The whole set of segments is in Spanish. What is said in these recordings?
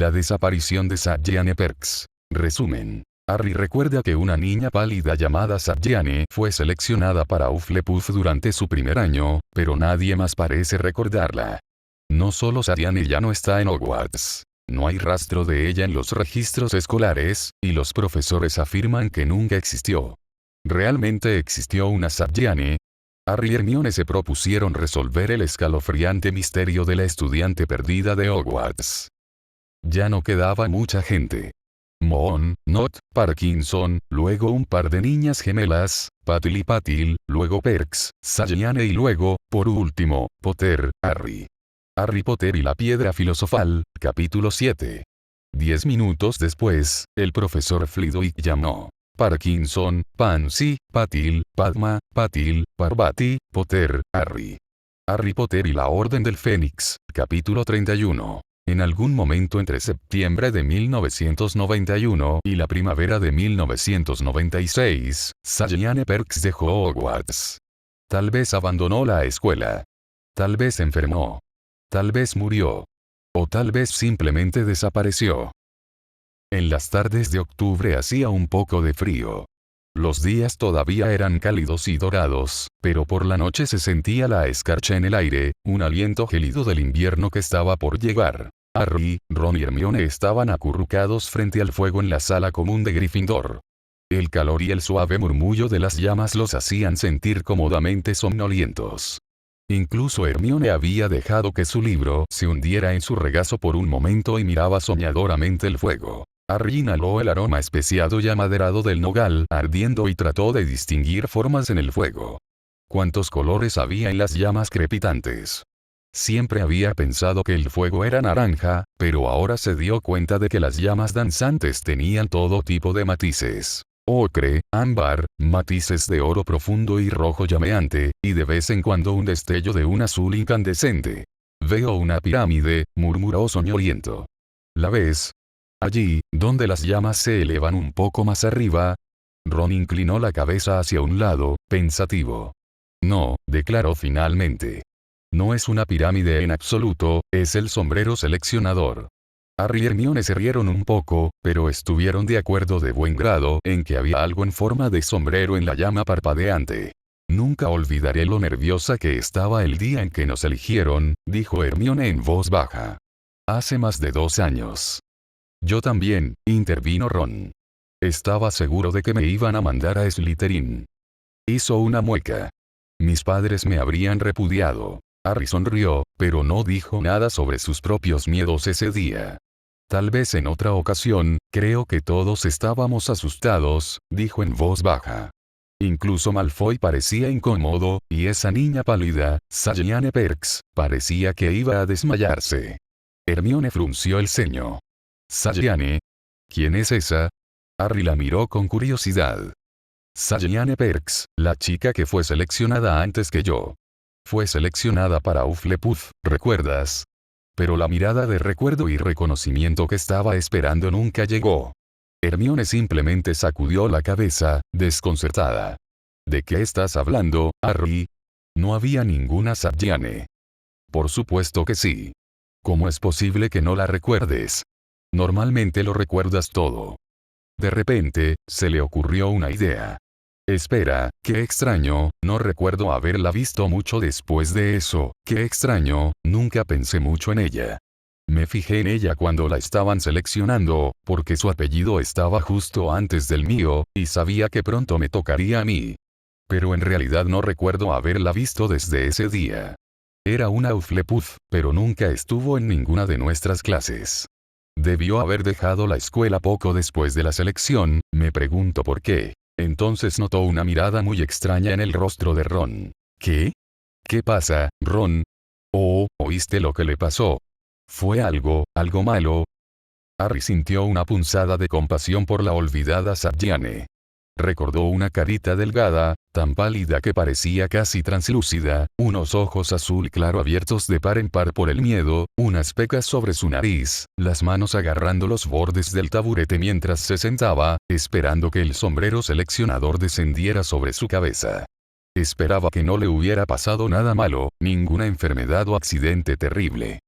La desaparición de Satyane Perks. Resumen. Harry recuerda que una niña pálida llamada Satyane fue seleccionada para Hufflepuff durante su primer año, pero nadie más parece recordarla. No solo Satyane ya no está en Hogwarts. No hay rastro de ella en los registros escolares, y los profesores afirman que nunca existió. ¿Realmente existió una Satyane? Harry y Hermione se propusieron resolver el escalofriante misterio de la estudiante perdida de Hogwarts. Ya no quedaba mucha gente. Moon, Not, Parkinson, luego un par de niñas gemelas, Patil y Patil, luego Perks, Satyane y luego, por último, Potter, Harry. Harry Potter y la piedra filosofal, capítulo 7. 10 minutos después, el profesor Flitwick llamó. Parkinson, Pansy, Patil, Padma, Patil, Parvati, Potter, Harry. Harry Potter y la Orden del Fénix, capítulo 31. En algún momento entre septiembre de 1991 y la primavera de 1996, Satyane Perks dejó Hogwarts. Tal vez abandonó la escuela. Tal vez enfermó. Tal vez murió. O tal vez simplemente desapareció. En las tardes de octubre hacía un poco de frío. Los días todavía eran cálidos y dorados, pero por la noche se sentía la escarcha en el aire, un aliento gélido del invierno que estaba por llegar. Harry, Ron y Hermione estaban acurrucados frente al fuego en la sala común de Gryffindor. El calor y el suave murmullo de las llamas los hacían sentir cómodamente somnolientos. Incluso Hermione había dejado que su libro se hundiera en su regazo por un momento y miraba soñadoramente el fuego. Harry inhaló el aroma especiado y amaderado del nogal ardiendo y trató de distinguir formas en el fuego. ¿Cuántos colores había en las llamas crepitantes? Siempre había pensado que el fuego era naranja, pero ahora se dio cuenta de que las llamas danzantes tenían todo tipo de matices. Ocre, ámbar, matices de oro profundo y rojo llameante, y de vez en cuando un destello de un azul incandescente. Veo una pirámide, murmuró soñoliento. ¿La ves? Allí, donde las llamas se elevan un poco más arriba. Ron inclinó la cabeza hacia un lado, pensativo. No, declaró finalmente. No es una pirámide en absoluto, es el sombrero seleccionador. Harry y Hermione se rieron un poco, pero estuvieron de acuerdo de buen grado en que había algo en forma de sombrero en la llama parpadeante. Nunca olvidaré lo nerviosa que estaba el día en que nos eligieron, dijo Hermione en voz baja. Hace más de 2 años. Yo también, intervino Ron. Estaba seguro de que me iban a mandar a Slytherin. Hizo una mueca. Mis padres me habrían repudiado. Harry sonrió, pero no dijo nada sobre sus propios miedos ese día. Tal vez en otra ocasión, creo que todos estábamos asustados, dijo en voz baja. Incluso Malfoy parecía incómodo, y esa niña pálida, Satyane Perks, parecía que iba a desmayarse. Hermione frunció el ceño. ¿Satyane? ¿Quién es esa? Harry la miró con curiosidad. Satyane Perks, la chica que fue seleccionada antes que yo. Fue seleccionada para Hufflepuff, ¿recuerdas? Pero la mirada de recuerdo y reconocimiento que estaba esperando nunca llegó. Hermione simplemente sacudió la cabeza, desconcertada. ¿De qué estás hablando, Harry? No había ninguna Satyane. Por supuesto que sí. ¿Cómo es posible que no la recuerdes? Normalmente lo recuerdas todo. De repente, se le ocurrió una idea. Espera, qué extraño, no recuerdo haberla visto mucho después de eso, qué extraño, nunca pensé mucho en ella. Me fijé en ella cuando la estaban seleccionando, porque su apellido estaba justo antes del mío, y sabía que pronto me tocaría a mí. Pero en realidad no recuerdo haberla visto desde ese día. Era una Hufflepuff, pero nunca estuvo en ninguna de nuestras clases. Debió haber dejado la escuela poco después de la selección, me pregunto por qué. Entonces notó una mirada muy extraña en el rostro de Ron. ¿Qué? ¿Qué pasa, Ron? Oh, ¿oíste lo que le pasó? ¿Fue algo malo? Harry sintió una punzada de compasión por la olvidada Satyane. Recordó una carita delgada, tan pálida que parecía casi translúcida, unos ojos azul claro abiertos de par en par por el miedo, unas pecas sobre su nariz, las manos agarrando los bordes del taburete mientras se sentaba, esperando que el sombrero seleccionador descendiera sobre su cabeza. Esperaba que no le hubiera pasado nada malo, ninguna enfermedad o accidente terrible.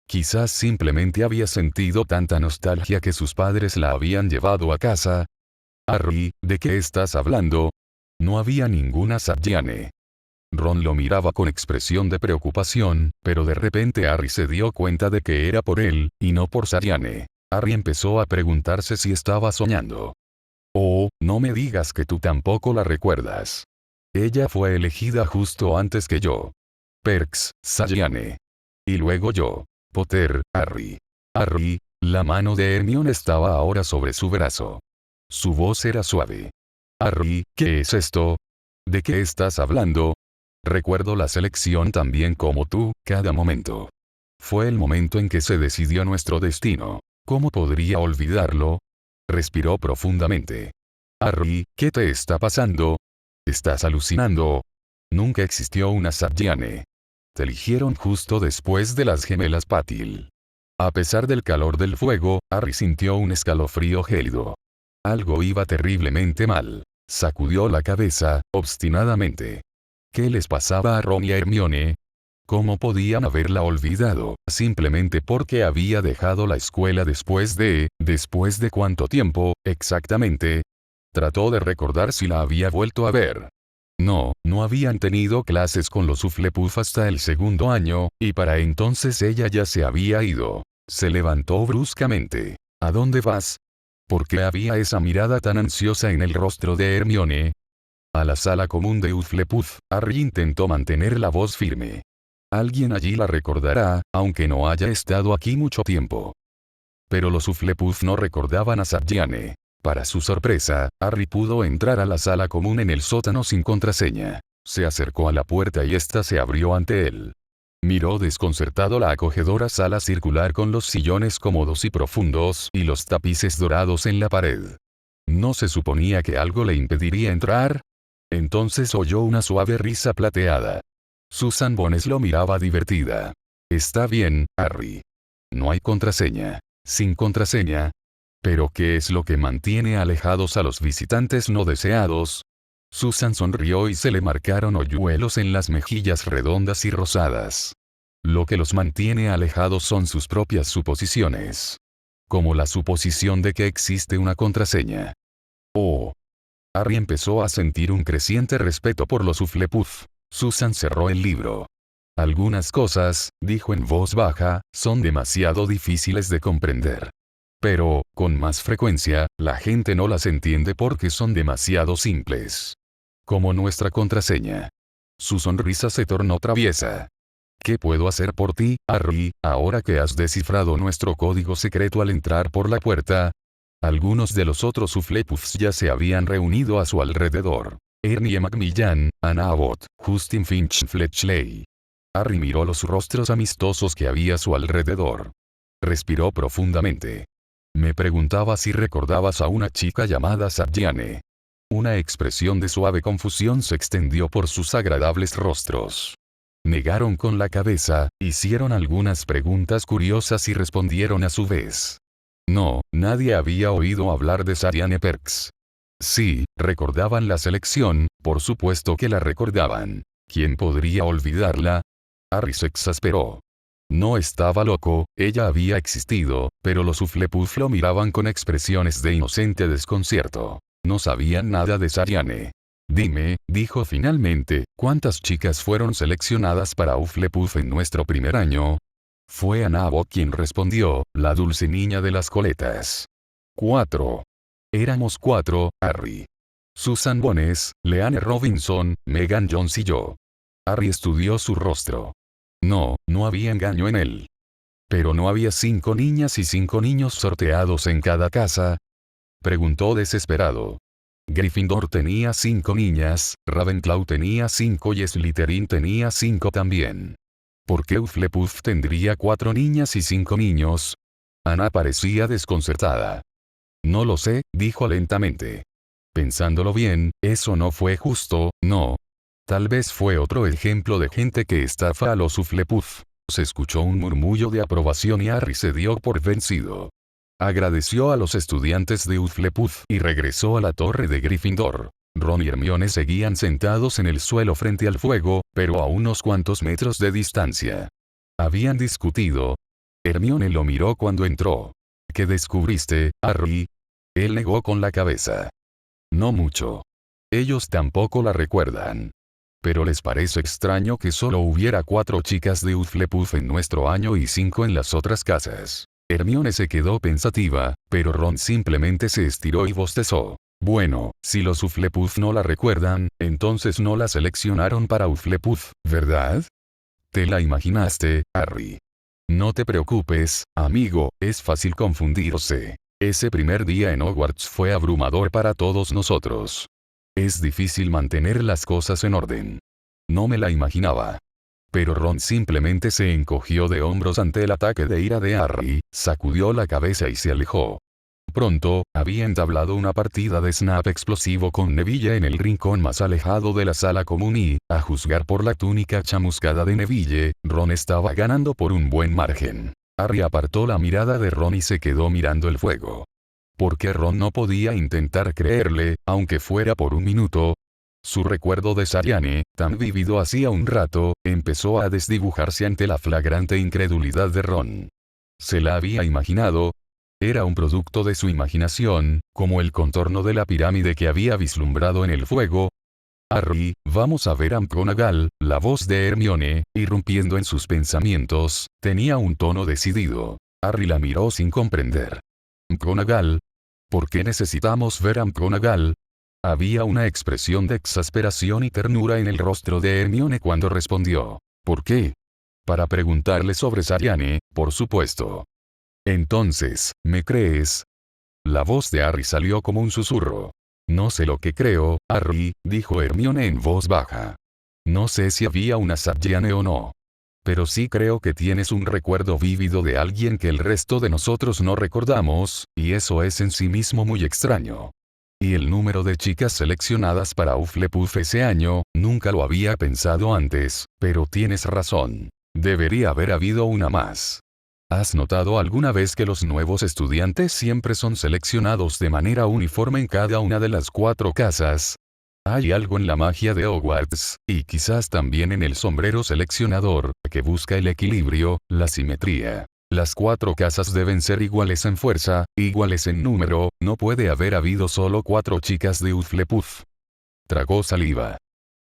Quizás simplemente había sentido tanta nostalgia que sus padres la habían llevado a casa. Harry, ¿de qué estás hablando? No había ninguna Sabjane. Ron lo miraba con expresión de preocupación, pero de repente Harry se dio cuenta de que era por él, y no por Sabjane. Harry empezó a preguntarse si estaba soñando. Oh, no me digas que tú tampoco la recuerdas. Ella fue elegida justo antes que yo. Perks, Sabjane. Y luego yo. Potter, Harry. Harry, la mano de Hermione estaba ahora sobre su brazo. Su voz era suave. Harry, ¿qué es esto? ¿De qué estás hablando? Recuerdo la selección tan bien como tú, cada momento. Fue el momento en que se decidió nuestro destino. ¿Cómo podría olvidarlo? Respiró profundamente. Harry, ¿qué te está pasando? ¿Estás alucinando? Nunca existió una Sabjane. Te eligieron justo después de las gemelas Patil. A pesar del calor del fuego, Harry sintió un escalofrío gélido. Algo iba terriblemente mal. Sacudió la cabeza, obstinadamente. ¿Qué les pasaba a Ron y a Hermione? ¿Cómo podían haberla olvidado, simplemente porque había dejado la escuela después de cuánto tiempo, exactamente? Trató de recordar si la había vuelto a ver. No, no habían tenido clases con los Hufflepuff hasta el segundo año, y para entonces ella ya se había ido. Se levantó bruscamente. ¿A dónde vas? ¿Por qué había esa mirada tan ansiosa en el rostro de Hermione? A la sala común de Hufflepuff, Harry intentó mantener la voz firme. Alguien allí la recordará, aunque no haya estado aquí mucho tiempo. Pero los Hufflepuff no recordaban a Sabjane. Para su sorpresa, Harry pudo entrar a la sala común en el sótano sin contraseña. Se acercó a la puerta y ésta se abrió ante él. Miró desconcertado la acogedora sala circular con los sillones cómodos y profundos y los tapices dorados en la pared. ¿No se suponía que algo le impediría entrar? Entonces oyó una suave risa plateada. Susan Bones lo miraba divertida. Está bien, Harry. No hay contraseña. Sin contraseña. ¿Pero qué es lo que mantiene alejados a los visitantes no deseados? Susan sonrió y se le marcaron hoyuelos en las mejillas redondas y rosadas. Lo que los mantiene alejados son sus propias suposiciones. Como la suposición de que existe una contraseña. Oh. Harry empezó a sentir un creciente respeto por los Hufflepuff. Susan cerró el libro. Algunas cosas, dijo en voz baja, son demasiado difíciles de comprender. Pero, con más frecuencia, la gente no las entiende porque son demasiado simples. Como nuestra contraseña. Su sonrisa se tornó traviesa. ¿Qué puedo hacer por ti, Harry, ahora que has descifrado nuestro código secreto al entrar por la puerta? Algunos de los otros Hufflepuffs ya se habían reunido a su alrededor. Ernie Macmillan, Anna Abbott, Justin Finch Fletchley. Harry miró los rostros amistosos que había a su alrededor. Respiró profundamente. Me preguntaba si recordabas a una chica llamada Sabjane. Una expresión de suave confusión se extendió por sus agradables rostros. Negaron con la cabeza, hicieron algunas preguntas curiosas y respondieron a su vez. No, nadie había oído hablar de Sabjane Perks. Sí, recordaban la selección, por supuesto que la recordaban. ¿Quién podría olvidarla? Harry se exasperó. No estaba loco, ella había existido, pero los Hufflepuff lo miraban con expresiones de inocente desconcierto. No sabían nada de Sabjane. Dime, dijo finalmente, ¿cuántas chicas fueron seleccionadas para Hufflepuff en nuestro primer año? Fue Anna Abbott quien respondió, la dulce niña de las coletas. 4. Éramos 4, Harry. Susan Bones, Leanne Robinson, Megan Jones y yo. Harry estudió su rostro. No, no había engaño en él. ¿Pero no había 5 niñas y 5 niños sorteados en cada casa? Preguntó desesperado. Gryffindor tenía 5 niñas, Ravenclaw tenía 5 y Slytherin tenía 5 también. ¿Por qué Hufflepuff tendría 4 niñas y 5 niños? Anna parecía desconcertada. No lo sé, dijo lentamente. Pensándolo bien, eso no fue justo, no. Tal vez fue otro ejemplo de gente que estafa a los Hufflepuff. Se escuchó un murmullo de aprobación y Harry se dio por vencido. Agradeció a los estudiantes de Hufflepuff y regresó a la torre de Gryffindor. Ron y Hermione seguían sentados en el suelo frente al fuego, pero a unos cuantos metros de distancia. Habían discutido. Hermione lo miró cuando entró. ¿Qué descubriste, Harry? Él negó con la cabeza. No mucho. Ellos tampoco la recuerdan. Pero les parece extraño que solo hubiera 4 chicas de Hufflepuff en nuestro año y 5 en las otras casas. Hermione se quedó pensativa, pero Ron simplemente se estiró y bostezó. Bueno, si los Hufflepuff no la recuerdan, entonces no la seleccionaron para Hufflepuff, ¿verdad? Te la imaginaste, Harry. No te preocupes, amigo, es fácil confundirse. Ese primer día en Hogwarts fue abrumador para todos nosotros. Es difícil mantener las cosas en orden. No me la imaginaba. Pero Ron simplemente se encogió de hombros ante el ataque de ira de Harry, sacudió la cabeza y se alejó. Pronto, había entablado una partida de snap explosivo con Neville en el rincón más alejado de la sala común y, a juzgar por la túnica chamuscada de Neville, Ron estaba ganando por un buen margen. Harry apartó la mirada de Ron y se quedó mirando el fuego. Porque Ron no podía intentar creerle, aunque fuera por un minuto. Su recuerdo de Sagiane, tan vivido hacía un rato, empezó a desdibujarse ante la flagrante incredulidad de Ron. Se la había imaginado. Era un producto de su imaginación, como el contorno de la pirámide que había vislumbrado en el fuego. Harry, vamos a ver a McGonagall, la voz de Hermione, irrumpiendo en sus pensamientos, tenía un tono decidido. Harry la miró sin comprender. McGonagall. ¿Por qué necesitamos ver a McGonagall? Había una expresión de exasperación y ternura en el rostro de Hermione cuando respondió. ¿Por qué? Para preguntarle sobre Sagiane, por supuesto. Entonces, ¿me crees? La voz de Harry salió como un susurro. No sé lo que creo, Harry, dijo Hermione en voz baja. No sé si había una Sagiane o no. Pero sí creo que tienes un recuerdo vívido de alguien que el resto de nosotros no recordamos, y eso es en sí mismo muy extraño. Y el número de chicas seleccionadas para Hufflepuff ese año, nunca lo había pensado antes, pero tienes razón. Debería haber habido una más. ¿Has notado alguna vez que los nuevos estudiantes siempre son seleccionados de manera uniforme en cada una de las 4 casas? Hay algo en la magia de Hogwarts, y quizás también en el sombrero seleccionador, que busca el equilibrio, la simetría. Las 4 casas deben ser iguales en fuerza, iguales en número, no puede haber habido solo 4 chicas de Hufflepuff. Tragó saliva.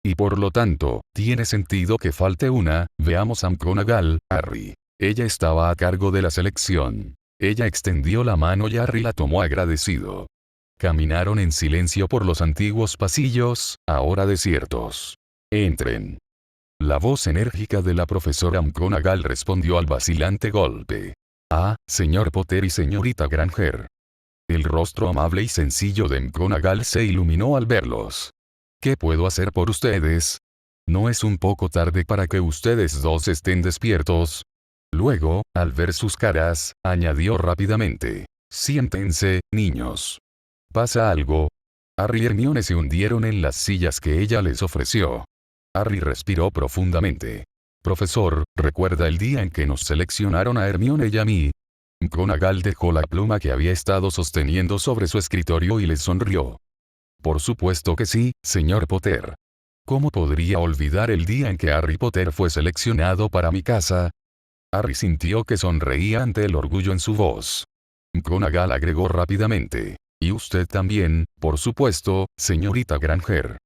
Y por lo tanto, tiene sentido que falte una. Veamos a McGonagall, Harry. Ella estaba a cargo de la selección. Ella extendió la mano y Harry la tomó agradecido. Caminaron en silencio por los antiguos pasillos, ahora desiertos. Entren. La voz enérgica de la profesora McGonagall respondió al vacilante golpe. Ah, señor Potter y señorita Granger. El rostro amable y sencillo de McGonagall se iluminó al verlos. ¿Qué puedo hacer por ustedes? ¿No es un poco tarde para que ustedes dos estén despiertos? Luego, al ver sus caras, añadió rápidamente. Siéntense, niños. ¿Pasa algo? Harry y Hermione se hundieron en las sillas que ella les ofreció. Harry respiró profundamente. Profesor, ¿recuerda el día en que nos seleccionaron a Hermione y a mí? McGonagall dejó la pluma que había estado sosteniendo sobre su escritorio y le sonrió. Por supuesto que sí, señor Potter. ¿Cómo podría olvidar el día en que Harry Potter fue seleccionado para mi casa? Harry sintió que sonreía ante el orgullo en su voz. McGonagall agregó rápidamente. Y usted también, por supuesto, señorita Granger.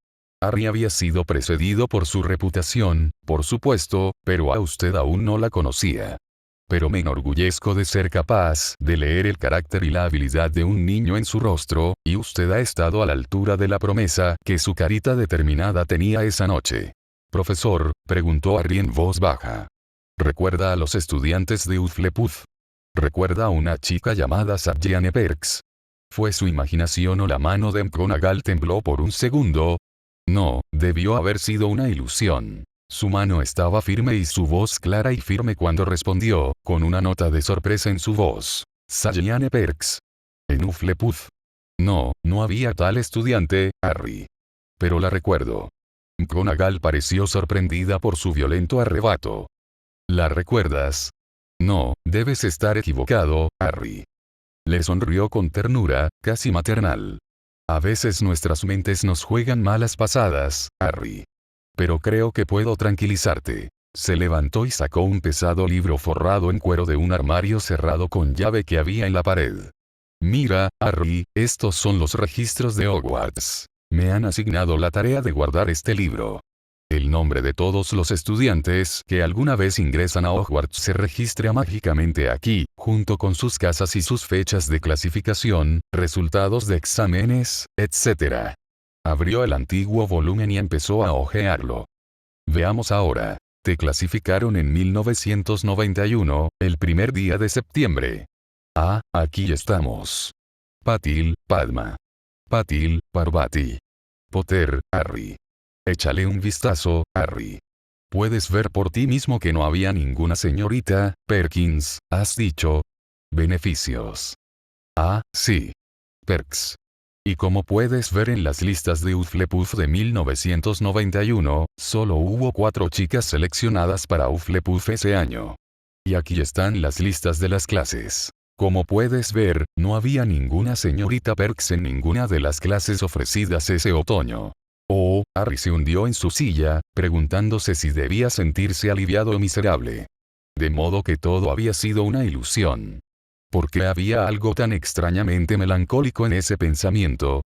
Harry había sido precedido por su reputación, por supuesto, pero a usted aún no la conocía. Pero me enorgullezco de ser capaz de leer el carácter y la habilidad de un niño en su rostro, y usted ha estado a la altura de la promesa que su carita determinada tenía esa noche. Profesor, preguntó Harry en voz baja. ¿Recuerda a los estudiantes de Hufflepuff? ¿Recuerda a una chica llamada Sagiane Perks? ¿Fue su imaginación o la mano de McGonagall tembló por un segundo? No, debió haber sido una ilusión. Su mano estaba firme y su voz clara y firme cuando respondió, con una nota de sorpresa en su voz. Sagiane Perks. ¿En Hufflepuff? No, no había tal estudiante, Harry. Pero la recuerdo. McGonagall pareció sorprendida por su violento arrebato. ¿La recuerdas? No, debes estar equivocado, Harry. Le sonrió con ternura, casi maternal. A veces nuestras mentes nos juegan malas pasadas, Harry. Pero creo que puedo tranquilizarte. Se levantó y sacó un pesado libro forrado en cuero de un armario cerrado con llave que había en la pared. Mira, Harry, estos son los registros de Hogwarts. Me han asignado la tarea de guardar este libro. El nombre de todos los estudiantes que alguna vez ingresan a Hogwarts se registra mágicamente aquí, junto con sus casas y sus fechas de clasificación, resultados de exámenes, etc. Abrió el antiguo volumen y empezó a hojearlo. Veamos ahora. Te clasificaron en 1991, el primer día de septiembre. Ah, aquí estamos. Patil, Padma. Patil, Parvati. Potter, Harry. Échale un vistazo, Harry. Puedes ver por ti mismo que no había ninguna señorita, Perkins, has dicho. Beneficios. Ah, sí. Perks. Y como puedes ver en las listas de Hufflepuff de 1991, solo hubo 4 chicas seleccionadas para Hufflepuff ese año. Y aquí están las listas de las clases. Como puedes ver, no había ninguna señorita Perks en ninguna de las clases ofrecidas ese otoño. Oh, Harry se hundió en su silla, preguntándose si debía sentirse aliviado o miserable. De modo que todo había sido una ilusión. ¿Por qué había algo tan extrañamente melancólico en ese pensamiento?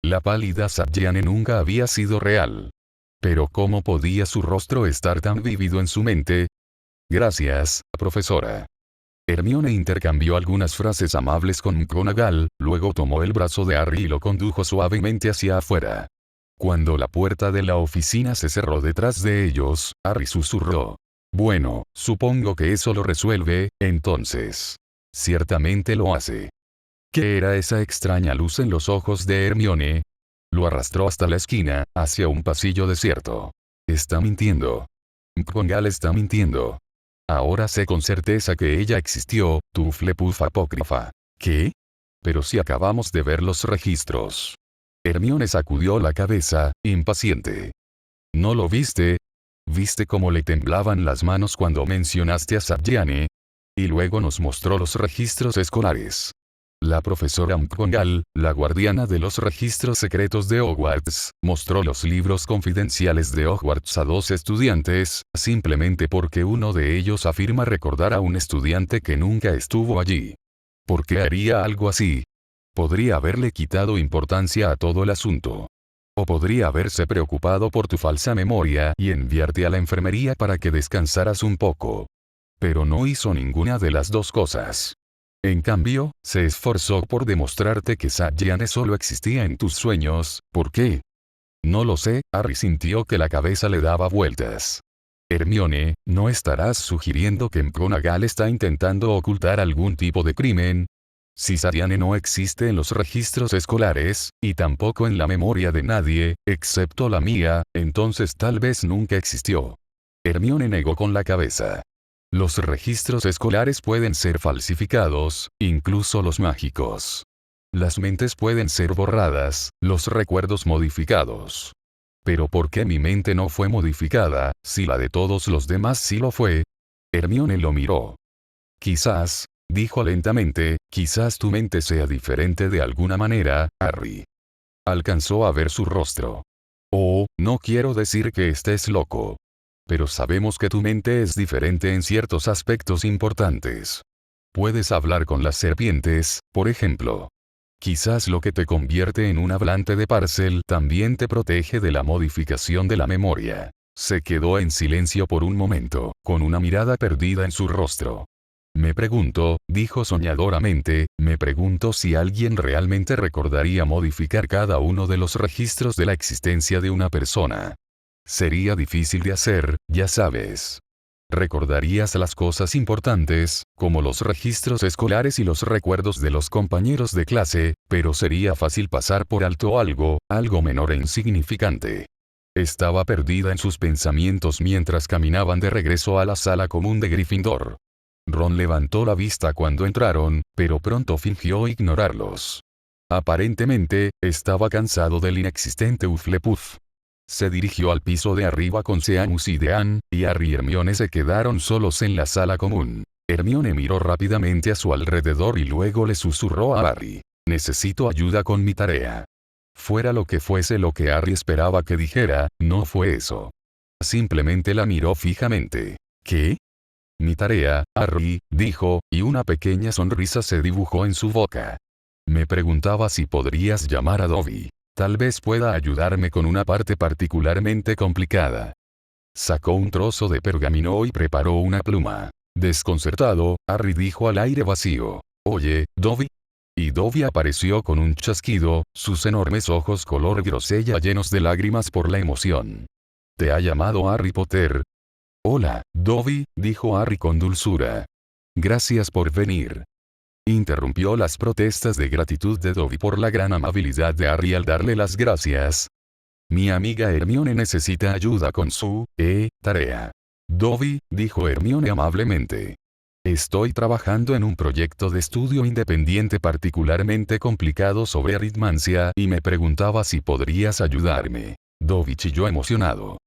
La pálida Sabjiane nunca había sido real. Pero ¿cómo podía su rostro estar tan vívido en su mente? Gracias, profesora. Hermione intercambió algunas frases amables con McGonagall, luego tomó el brazo de Harry y lo condujo suavemente hacia afuera. Cuando la puerta de la oficina se cerró detrás de ellos, Harry susurró. Bueno, supongo que eso lo resuelve, entonces. Ciertamente lo hace. ¿Qué era esa extraña luz en los ojos de Hermione? Lo arrastró hasta la esquina, hacia un pasillo desierto. Está mintiendo. McGonagall está mintiendo. Ahora sé con certeza que ella existió, tu Hufflepuff apócrifa. ¿Qué? Pero si acabamos de ver los registros. Hermione sacudió la cabeza, impaciente. ¿No lo viste? ¿Viste cómo le temblaban las manos cuando mencionaste a Sabjiane? Y luego nos mostró los registros escolares. La profesora McGonagall, la guardiana de los registros secretos de Hogwarts, mostró los libros confidenciales de Hogwarts a 2 estudiantes, simplemente porque uno de ellos afirma recordar a un estudiante que nunca estuvo allí. ¿Por qué haría algo así? Podría haberle quitado importancia a todo el asunto. O podría haberse preocupado por tu falsa memoria y enviarte a la enfermería para que descansaras un poco. Pero no hizo ninguna de las dos cosas. En cambio, se esforzó por demostrarte que Sabjiane solo existía en tus sueños. ¿Por qué? No lo sé, Harry sintió que la cabeza le daba vueltas. Hermione, ¿no estarás sugiriendo que McGonagall está intentando ocultar algún tipo de crimen? Si Sabjiane no existe en los registros escolares, y tampoco en la memoria de nadie, excepto la mía, entonces tal vez nunca existió. Hermione negó con la cabeza. Los registros escolares pueden ser falsificados, incluso los mágicos. Las mentes pueden ser borradas, los recuerdos modificados. Pero ¿por qué mi mente no fue modificada, si la de todos los demás sí lo fue? Hermione lo miró. Quizás, dijo lentamente, quizás tu mente sea diferente de alguna manera, Harry. Alcanzó a ver su rostro. Oh, no quiero decir que estés loco. Pero sabemos que tu mente es diferente en ciertos aspectos importantes. Puedes hablar con las serpientes, por ejemplo. Quizás lo que te convierte en un hablante de Parcel también te protege de la modificación de la memoria. Se quedó en silencio por un momento, con una mirada perdida en su rostro. Me pregunto, dijo soñadoramente, me pregunto si alguien realmente recordaría modificar cada uno de los registros de la existencia de una persona. Sería difícil de hacer, ya sabes. Recordarías las cosas importantes, como los registros escolares y los recuerdos de los compañeros de clase, pero sería fácil pasar por alto algo menor e insignificante. Estaba perdida en sus pensamientos mientras caminaban de regreso a la sala común de Gryffindor. Ron levantó la vista cuando entraron, pero pronto fingió ignorarlos. Aparentemente, estaba cansado del inexistente Hufflepuff. Se dirigió al piso de arriba con Seamus y Dean, y Harry y Hermione se quedaron solos en la sala común. Hermione miró rápidamente a su alrededor y luego le susurró a Harry. Necesito ayuda con mi tarea. Fuera lo que fuese lo que Harry esperaba que dijera, no fue eso. Simplemente la miró fijamente. ¿Qué? Mi tarea, Harry, dijo, y una pequeña sonrisa se dibujó en su boca. Me preguntaba si podrías llamar a Dobby. Tal vez pueda ayudarme con una parte particularmente complicada. Sacó un trozo de pergamino y preparó una pluma. Desconcertado, Harry dijo al aire vacío: «Oye, Dobby». Y Dobby apareció con un chasquido, sus enormes ojos color grosella llenos de lágrimas por la emoción. «¿Te ha llamado Harry Potter?» «Hola, Dobby», dijo Harry con dulzura. «Gracias por venir». Interrumpió las protestas de gratitud de Dobby por la gran amabilidad de Harry al darle las gracias. «Mi amiga Hermione necesita ayuda con su tarea». «Dobby», dijo Hermione amablemente. «Estoy trabajando en un proyecto de estudio independiente particularmente complicado sobre aritmancia y me preguntaba si podrías ayudarme». Dobby chilló emocionado.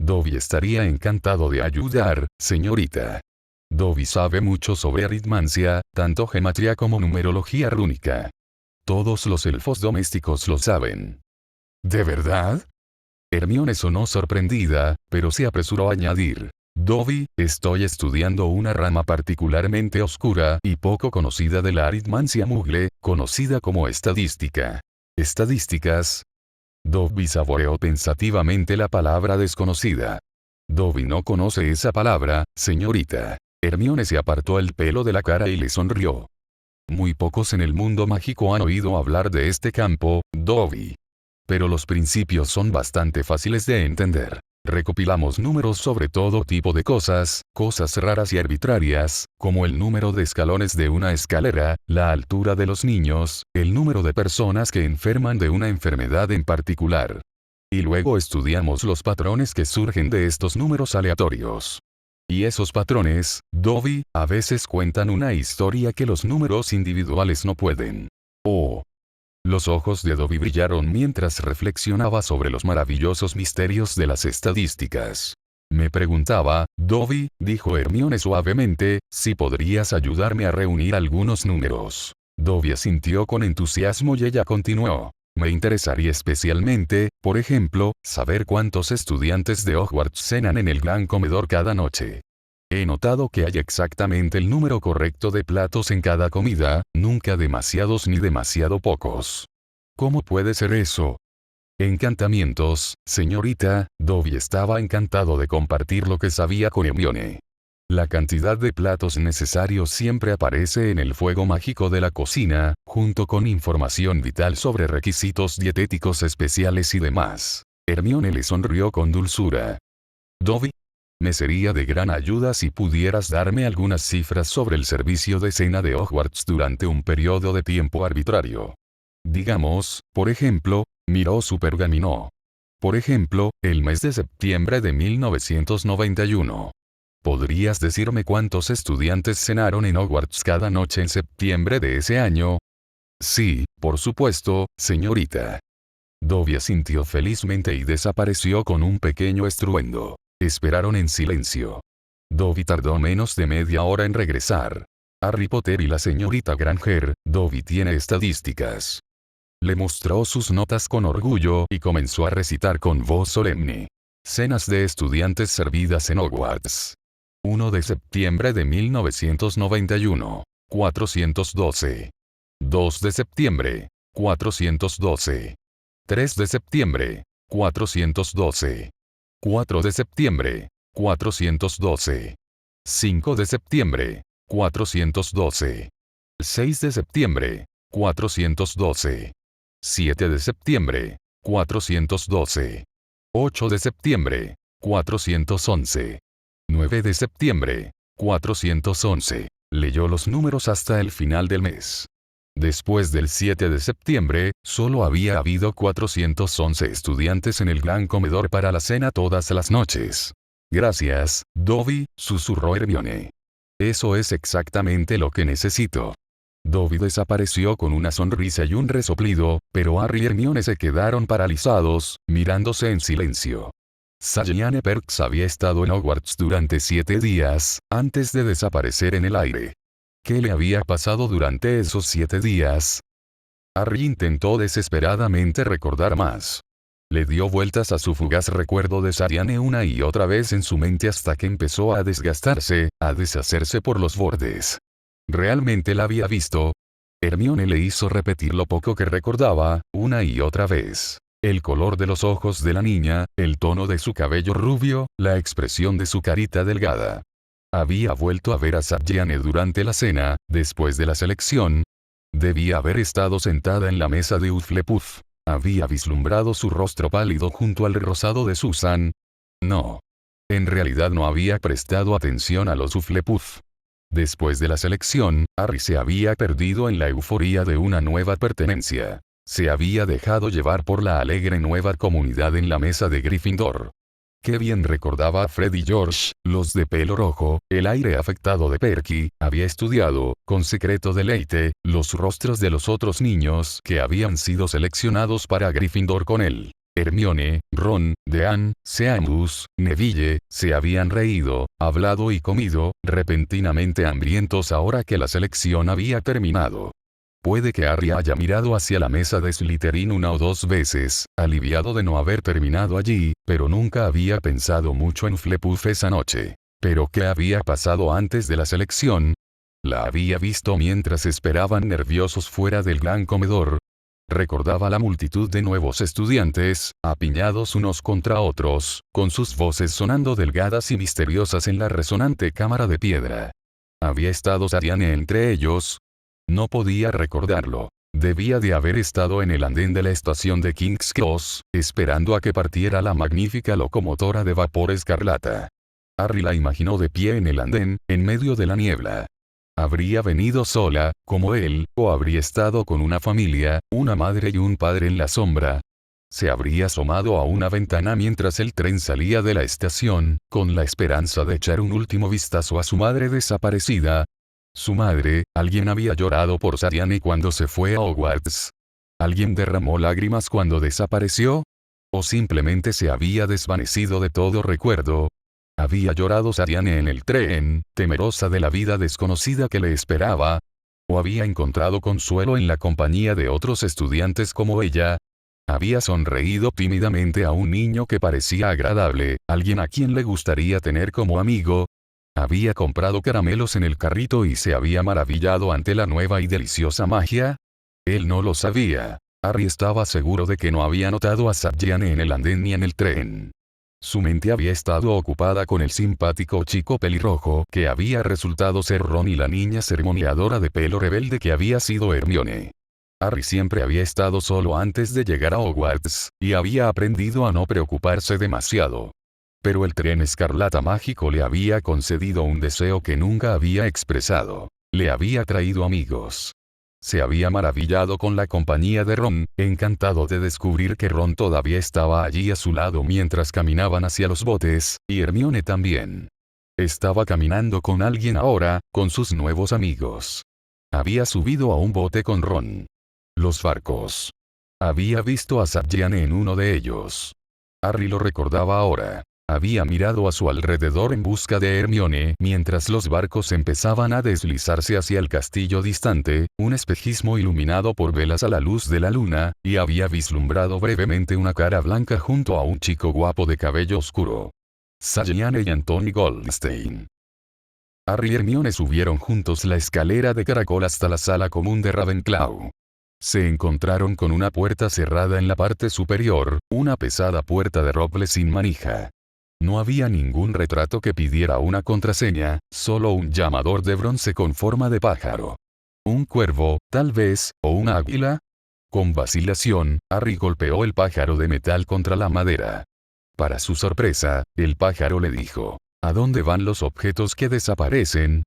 «Dobby estaría encantado de ayudar, señorita». Dobby sabe mucho sobre aritmancia, tanto gematría como numerología rúnica. Todos los elfos domésticos lo saben. ¿De verdad? Hermione sonó sorprendida, pero se apresuró a añadir: «Dobby, estoy estudiando una rama particularmente oscura y poco conocida de la aritmancia Muggle, conocida como estadística». ¿Estadísticas? Dobby saboreó pensativamente la palabra desconocida. «Dobby no conoce esa palabra, señorita». Hermione se apartó el pelo de la cara y le sonrió. «Muy pocos en el mundo mágico han oído hablar de este campo, Dobby. Pero los principios son bastante fáciles de entender. Recopilamos números sobre todo tipo de cosas raras y arbitrarias, como el número de escalones de una escalera, la altura de los niños, el número de personas que enferman de una enfermedad en particular. Y luego estudiamos los patrones que surgen de estos números aleatorios. Y esos patrones, Dobby, a veces cuentan una historia que los números individuales no pueden». «Oh». Los ojos de Dobby brillaron mientras reflexionaba sobre los maravillosos misterios de las estadísticas. «Me preguntaba, Dobby», dijo Hermione suavemente, «si podrías ayudarme a reunir algunos números». Dobby asintió con entusiasmo y ella continuó: «Me interesaría especialmente, por ejemplo, saber cuántos estudiantes de Hogwarts cenan en el gran comedor cada noche. He notado que hay exactamente el número correcto de platos en cada comida, nunca demasiados ni demasiado pocos. ¿Cómo puede ser eso?» «Encantamientos, señorita». Dobby estaba encantado de compartir lo que sabía con Hermione. La cantidad de platos necesarios siempre aparece en el fuego mágico de la cocina, junto con información vital sobre requisitos dietéticos especiales y demás. Hermione le sonrió con dulzura. «Dobby, me sería de gran ayuda si pudieras darme algunas cifras sobre el servicio de cena de Hogwarts durante un periodo de tiempo arbitrario. Digamos, por ejemplo», miró su pergamino. «Por ejemplo, el mes de septiembre de 1991. ¿Podrías decirme cuántos estudiantes cenaron en Hogwarts cada noche en septiembre de ese año?» «Sí, por supuesto, señorita». Dobby asintió felizmente y desapareció con un pequeño estruendo. Esperaron en silencio. Dobby tardó menos de media hora en regresar. «Harry Potter y la señorita Granger, Dobby tiene estadísticas». Le mostró sus notas con orgullo y comenzó a recitar con voz solemne. «Cenas de estudiantes servidas en Hogwarts. 1 de septiembre de 1991, 412. 2 de septiembre, 412. 3 de septiembre, 412. 4 de septiembre, 412. 5 de septiembre, 412. 6 de septiembre, 412. 7 de septiembre, 412. 8 de septiembre, 411. 9 de septiembre, 411. Leyó los números hasta el final del mes. Después del 7 de septiembre, solo había habido 411 estudiantes en el gran comedor para la cena todas las noches. «Gracias, Dobby», susurró Hermione. «Eso es exactamente lo que necesito». Dobby desapareció con una sonrisa y un resoplido, pero Harry y Hermione se quedaron paralizados, mirándose en silencio. Sagittarius Perks había estado en Hogwarts durante 7 días, antes de desaparecer en el aire. ¿Qué le había pasado durante esos 7 días? Harry intentó desesperadamente recordar más. Le dio vueltas a su fugaz recuerdo de Sariane una y otra vez en su mente hasta que empezó a desgastarse, a deshacerse por los bordes. ¿Realmente la había visto? Hermione le hizo repetir lo poco que recordaba, una y otra vez. El color de los ojos de la niña, el tono de su cabello rubio, la expresión de su carita delgada. Había vuelto a ver a Sabjiane durante la cena, después de la selección. Debía haber estado sentada en la mesa de Hufflepuff. Había vislumbrado su rostro pálido junto al rosado de Susan. No. En realidad no había prestado atención a los Hufflepuff. Después de la selección, Harry se había perdido en la euforía de una nueva pertenencia. Se había dejado llevar por la alegre nueva comunidad en la mesa de Gryffindor. Qué bien recordaba a Fred y George, los de pelo rojo, el aire afectado de Perky, había estudiado, con secreto deleite, los rostros de los otros niños que habían sido seleccionados para Gryffindor con él. Hermione, Ron, Dean, Seamus, Neville, se habían reído, hablado y comido, repentinamente hambrientos ahora que la selección había terminado. Puede que Harry haya mirado hacia la mesa de Slytherin una o dos veces, aliviado de no haber terminado allí, pero nunca había pensado mucho en Hufflepuff esa noche. ¿Pero qué había pasado antes de la selección? La había visto mientras esperaban nerviosos fuera del gran comedor. Recordaba la multitud de nuevos estudiantes, apiñados unos contra otros, con sus voces sonando delgadas y misteriosas en la resonante cámara de piedra. ¿Había estado Sariane entre ellos? No podía recordarlo. Debía de haber estado en el andén de la estación de King's Cross, esperando a que partiera la magnífica locomotora de vapor escarlata. Harry la imaginó de pie en el andén, en medio de la niebla. ¿Habría venido sola, como él, o habría estado con una familia, una madre y un padre en la sombra? Se habría asomado a una ventana mientras el tren salía de la estación, con la esperanza de echar un último vistazo a su madre desaparecida. Su madre, alguien había llorado por Sariane cuando se fue a Hogwarts. ¿Alguien derramó lágrimas cuando desapareció? ¿O simplemente se había desvanecido de todo recuerdo? ¿Había llorado Sariane en el tren, temerosa de la vida desconocida que le esperaba? ¿O había encontrado consuelo en la compañía de otros estudiantes como ella? Había sonreído tímidamente a un niño que parecía agradable, alguien a quien le gustaría tener como amigo. ¿Había comprado caramelos en el carrito y se había maravillado ante la nueva y deliciosa magia? Él no lo sabía. Harry estaba seguro de que no había notado a Sabjiane en el andén ni en el tren. Su mente había estado ocupada con el simpático chico pelirrojo que había resultado ser Ron y la niña ceremoniadora de pelo rebelde que había sido Hermione. Harry siempre había estado solo antes de llegar a Hogwarts, y había aprendido a no preocuparse demasiado. Pero el tren escarlata mágico le había concedido un deseo que nunca había expresado. Le había traído amigos. Se había maravillado con la compañía de Ron, encantado de descubrir que Ron todavía estaba allí a su lado mientras caminaban hacia los botes, y Hermione también. Estaba caminando con alguien ahora, con sus nuevos amigos. Había subido a un bote con Ron. Los barcos. Había visto a Sabjiane en uno de ellos. Harry lo recordaba ahora. Había mirado a su alrededor en busca de Hermione mientras los barcos empezaban a deslizarse hacia el castillo distante, un espejismo iluminado por velas a la luz de la luna, y había vislumbrado brevemente una cara blanca junto a un chico guapo de cabello oscuro. Sabjiane y Anthony Goldstein. Harry y Hermione subieron juntos la escalera de caracol hasta la sala común de Ravenclaw. Se encontraron con una puerta cerrada en la parte superior, una pesada puerta de roble sin manija. No había ningún retrato que pidiera una contraseña, solo un llamador de bronce con forma de pájaro. ¿Un cuervo, tal vez, o una águila? Con vacilación, Harry golpeó el pájaro de metal contra la madera. Para su sorpresa, el pájaro le dijo: ¿A dónde van los objetos que desaparecen?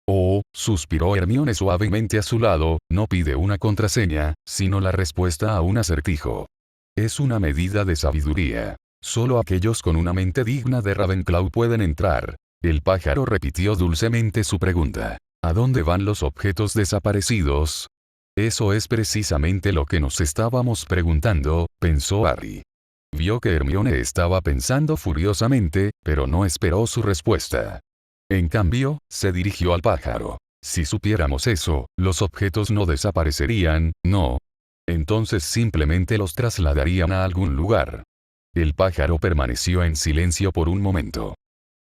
Oh, suspiró Hermione suavemente a su lado, no pide una contraseña, sino la respuesta a un acertijo. Es una medida de sabiduría. Solo aquellos con una mente digna de Ravenclaw pueden entrar. El pájaro repitió dulcemente su pregunta. ¿A dónde van los objetos desaparecidos? Eso es precisamente lo que nos estábamos preguntando, pensó Harry. Vio que Hermione estaba pensando furiosamente, pero no esperó su respuesta. En cambio, se dirigió al pájaro. Si supiéramos eso, los objetos no desaparecerían, ¿no? Entonces simplemente los trasladarían a algún lugar. El pájaro permaneció en silencio por un momento.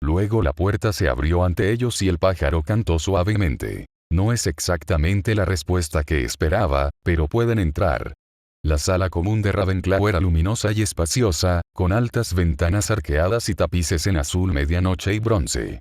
Luego la puerta se abrió ante ellos y el pájaro cantó suavemente. No es exactamente la respuesta que esperaba, pero pueden entrar. La sala común de Ravenclaw era luminosa y espaciosa, con altas ventanas arqueadas y tapices en azul medianoche y bronce.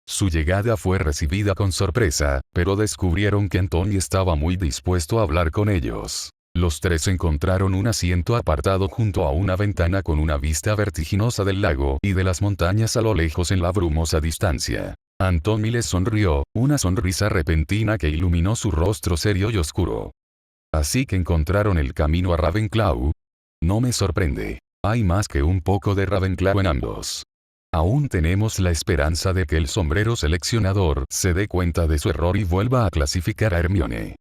Su llegada fue recibida con sorpresa, pero descubrieron que Antoni estaba muy dispuesto a hablar con ellos. Los tres encontraron un asiento apartado junto a una ventana con una vista vertiginosa del lago y de las montañas a lo lejos en la brumosa distancia. Antoni les sonrió, una sonrisa repentina que iluminó su rostro serio y oscuro. Así que encontraron el camino a Ravenclaw. No me sorprende. Hay más que un poco de Ravenclaw en ambos. Aún tenemos la esperanza de que el sombrero seleccionador se dé cuenta de su error y vuelva a clasificar a Hermione.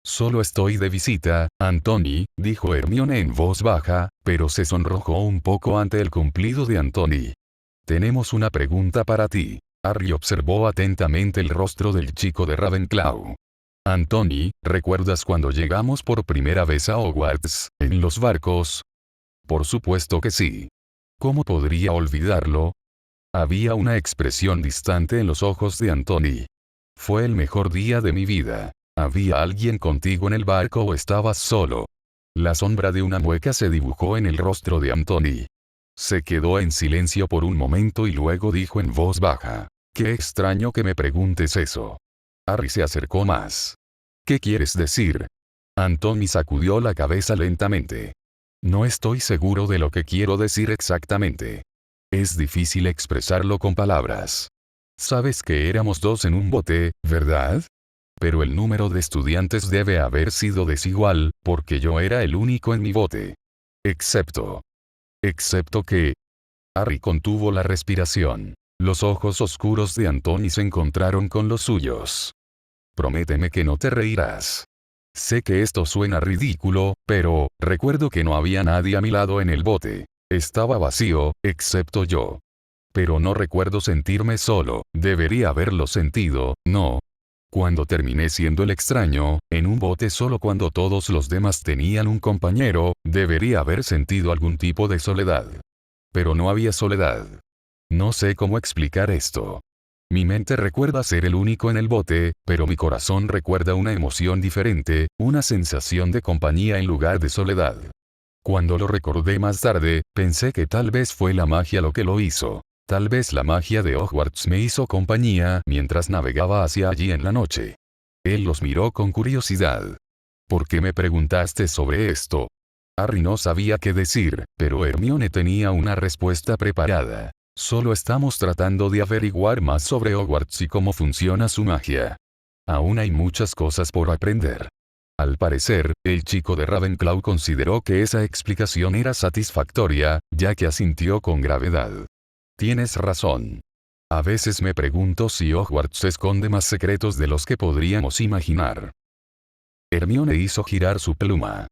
Solo estoy de visita, Antoni, dijo Hermione en voz baja, pero se sonrojó un poco ante el cumplido de Antoni. Tenemos una pregunta para ti. Harry observó atentamente el rostro del chico de Ravenclaw. Antoni, ¿recuerdas cuando llegamos por primera vez a Hogwarts, en los barcos? Por supuesto que sí. ¿Cómo podría olvidarlo? Había una expresión distante en los ojos de Antoni. Fue el mejor día de mi vida. ¿Había alguien contigo en el barco o estabas solo? La sombra de una mueca se dibujó en el rostro de Antoni. Se quedó en silencio por un momento y luego dijo en voz baja: «Qué extraño que me preguntes eso». Harry se acercó más. «¿Qué quieres decir?» Antoni sacudió la cabeza lentamente. «No estoy seguro de lo que quiero decir exactamente. Es difícil expresarlo con palabras. Sabes que éramos dos en un bote, ¿verdad? Pero el número de estudiantes debe haber sido desigual, porque yo era el único en mi bote. Excepto que...». Harry contuvo la respiración. Los ojos oscuros de Antoni se encontraron con los suyos. «Prométeme que no te reirás. Sé que esto suena ridículo, pero, recuerdo que no había nadie a mi lado en el bote. Estaba vacío, excepto yo. Pero no recuerdo sentirme solo, debería haberlo sentido, ¿no? Cuando terminé siendo el extraño, en un bote solo cuando todos los demás tenían un compañero, debería haber sentido algún tipo de soledad. Pero no había soledad. No sé cómo explicar esto. Mi mente recuerda ser el único en el bote, pero mi corazón recuerda una emoción diferente, una sensación de compañía en lugar de soledad. Cuando lo recordé más tarde, pensé que tal vez fue la magia lo que lo hizo. Tal vez la magia de Hogwarts me hizo compañía mientras navegaba hacia allí en la noche. Él los miró con curiosidad. ¿Por qué me preguntaste sobre esto? Harry no sabía qué decir, pero Hermione tenía una respuesta preparada. Solo estamos tratando de averiguar más sobre Hogwarts y cómo funciona su magia. Aún hay muchas cosas por aprender. Al parecer, el chico de Ravenclaw consideró que esa explicación era satisfactoria, ya que asintió con gravedad. Tienes razón. A veces me pregunto si Hogwarts esconde más secretos de los que podríamos imaginar. Hermione hizo girar su pluma.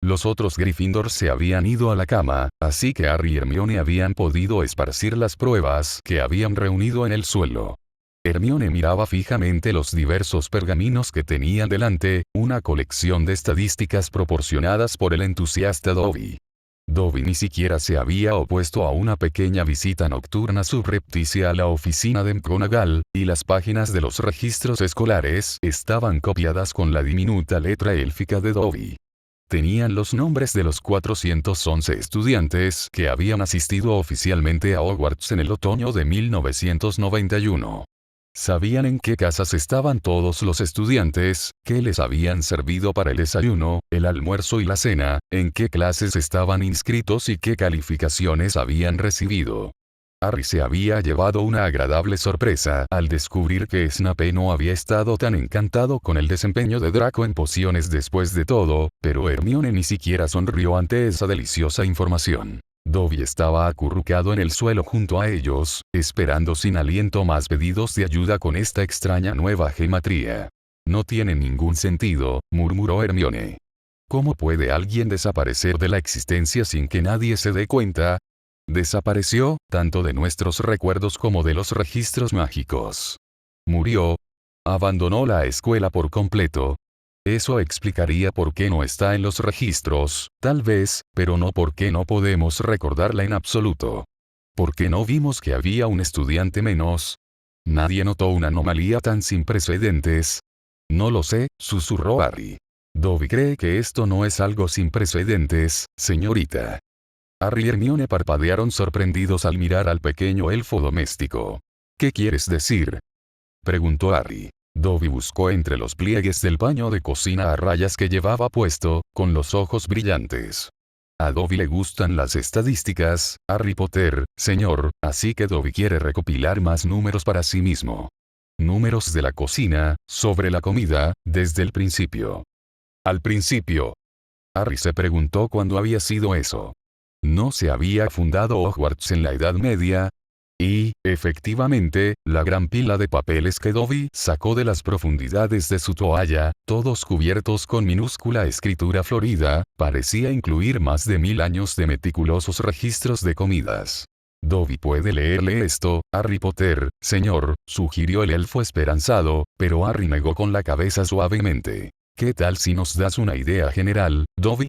Los otros Gryffindor se habían ido a la cama, así que Harry y Hermione habían podido esparcir las pruebas que habían reunido en el suelo. Hermione miraba fijamente los diversos pergaminos que tenían delante, una colección de estadísticas proporcionadas por el entusiasta Dobby. Dobby ni siquiera se había opuesto a una pequeña visita nocturna subrepticia a la oficina de McGonagall, y las páginas de los registros escolares estaban copiadas con la diminuta letra élfica de Dobby. Tenían los nombres de los 411 estudiantes que habían asistido oficialmente a Hogwarts en el otoño de 1991. Sabían en qué casas estaban todos los estudiantes, qué les habían servido para el desayuno, el almuerzo y la cena, en qué clases estaban inscritos y qué calificaciones habían recibido. Harry se había llevado una agradable sorpresa al descubrir que Snape no había estado tan encantado con el desempeño de Draco en pociones después de todo, pero Hermione ni siquiera sonrió ante esa deliciosa información. Dobby estaba acurrucado en el suelo junto a ellos, esperando sin aliento más pedidos de ayuda con esta extraña nueva gematría. «No tiene ningún sentido», murmuró Hermione. «¿Cómo puede alguien desaparecer de la existencia sin que nadie se dé cuenta?» Desapareció, tanto de nuestros recuerdos como de los registros mágicos. Murió. Abandonó la escuela por completo. Eso explicaría por qué no está en los registros, tal vez, pero no por qué no podemos recordarla en absoluto. ¿Por qué no vimos que había un estudiante menos? Nadie notó una anomalía tan sin precedentes. No lo sé, susurró Harry. Dobby cree que esto no es algo sin precedentes, señorita. Harry y Hermione parpadearon sorprendidos al mirar al pequeño elfo doméstico. ¿Qué quieres decir?, preguntó Harry. Dobby buscó entre los pliegues del paño de cocina a rayas que llevaba puesto, con los ojos brillantes. A Dobby le gustan las estadísticas, Harry Potter, señor, así que Dobby quiere recopilar más números para sí mismo. Números de la cocina, sobre la comida, desde el principio. Al principio. Harry se preguntó cuándo había sido eso. ¿No se había fundado Hogwarts en la Edad Media? Y, efectivamente, la gran pila de papeles que Dobby sacó de las profundidades de su toalla, todos cubiertos con minúscula escritura florida, parecía incluir más de 1000 años de meticulosos registros de comidas. Dobby puede leerle esto, Harry Potter, señor, sugirió el elfo esperanzado, pero Harry negó con la cabeza suavemente. ¿Qué tal si nos das una idea general, Dobby?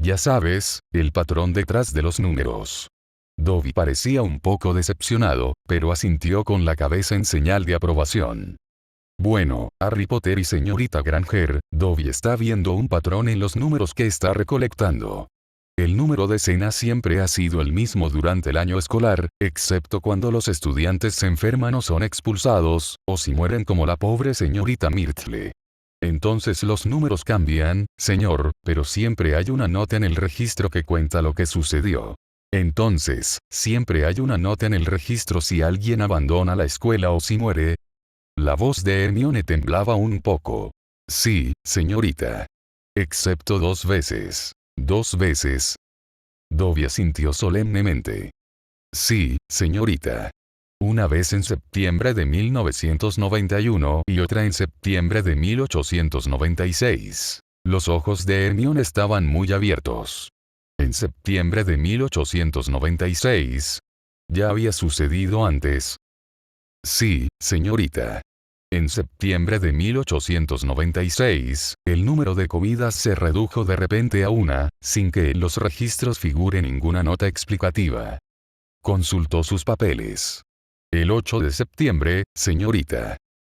Ya sabes, el patrón detrás de los números. Dobby parecía un poco decepcionado, pero asintió con la cabeza en señal de aprobación. Bueno, Harry Potter y señorita Granger, Dobby está viendo un patrón en los números que está recolectando. El número de cena siempre ha sido el mismo durante el año escolar, excepto cuando los estudiantes se enferman o son expulsados, o si mueren como la pobre señorita Myrtle. Entonces los números cambian, señor, pero siempre hay una nota en el registro que cuenta lo que sucedió. Entonces, siempre hay una nota en el registro si alguien abandona la escuela o si muere. La voz de Hermione temblaba un poco. Sí, señorita. Excepto 2 veces. 2 veces. Dobby asintió solemnemente. Sí, señorita. Una vez en septiembre de 1991 y otra en septiembre de 1896. Los ojos de Hermione estaban muy abiertos. En septiembre de 1896. ¿Ya había sucedido antes? Sí, señorita. En septiembre de 1896, el número de comidas se redujo de repente a una, sin que en los registros figure ninguna nota explicativa. Consultó sus papeles. El 8 de septiembre, señorita.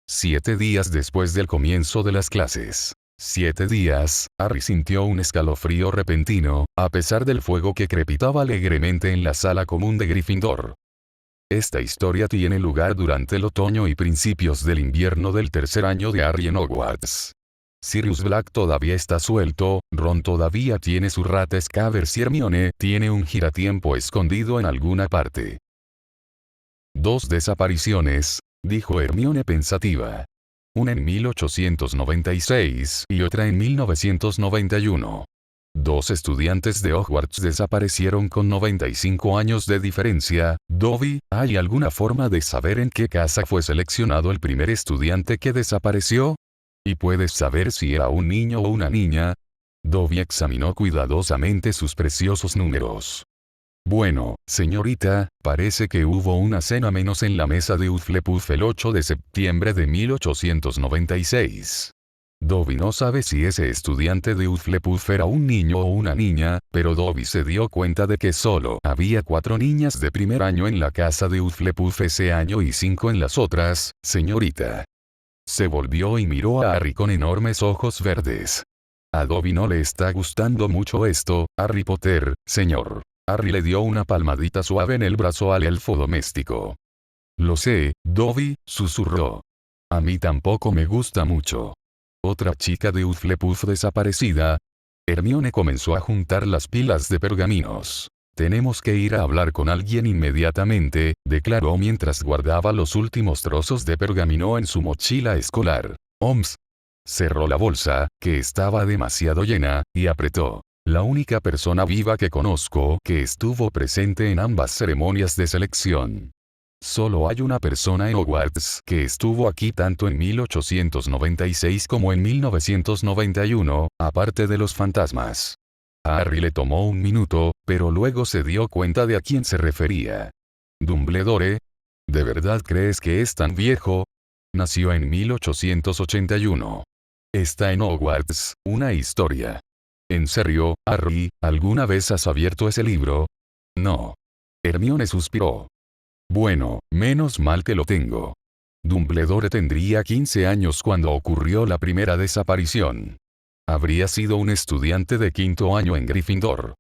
7 días después del comienzo de las clases. 7 días, Harry sintió un escalofrío repentino, a pesar del fuego que crepitaba alegremente en la sala común de Gryffindor. Esta historia tiene lugar durante el otoño y principios del invierno del tercer año de Harry en Hogwarts. Sirius Black todavía está suelto, Ron todavía tiene su rata Scabbers y Hermione tiene un giratiempo escondido en alguna parte. 2 desapariciones, dijo Hermione pensativa. Una en 1896 y otra en 1991. 2 estudiantes de Hogwarts desaparecieron con 95 años de diferencia. Dobby, ¿hay alguna forma de saber en qué casa fue seleccionado el primer estudiante que desapareció? ¿Y puedes saber si era un niño o una niña? Dobby examinó cuidadosamente sus preciosos números. Bueno, señorita, parece que hubo una cena menos en la mesa de Hufflepuff el 8 de septiembre de 1896. Dobby no sabe si ese estudiante de Hufflepuff era un niño o una niña, pero Dobby se dio cuenta de que solo había 4 niñas de primer año en la casa de Hufflepuff ese año y 5 en las otras, señorita. Se volvió y miró a Harry con enormes ojos verdes. A Dobby no le está gustando mucho esto, Harry Potter, señor. Harry le dio una palmadita suave en el brazo al elfo doméstico. Lo sé, Dobby, susurró. A mí tampoco me gusta mucho. Otra chica de Hufflepuff desaparecida. Hermione comenzó a juntar las pilas de pergaminos. Tenemos que ir a hablar con alguien inmediatamente, declaró mientras guardaba los últimos trozos de pergamino en su mochila escolar. Oms. Cerró la bolsa, que estaba demasiado llena, y apretó. La única persona viva que conozco que estuvo presente en ambas ceremonias de selección. Solo hay una persona en Hogwarts que estuvo aquí tanto en 1896 como en 1991, aparte de los fantasmas. A Harry le tomó un minuto, pero luego se dio cuenta de a quién se refería. ¿Dumbledore? ¿De verdad crees que es tan viejo? Nació en 1881. Está en Hogwarts, una historia. ¿En serio, Harry, alguna vez has abierto ese libro? No. Hermione suspiró. Bueno, menos mal que lo tengo. Dumbledore tendría 15 años cuando ocurrió la primera desaparición. Habría sido un estudiante de quinto año en Gryffindor.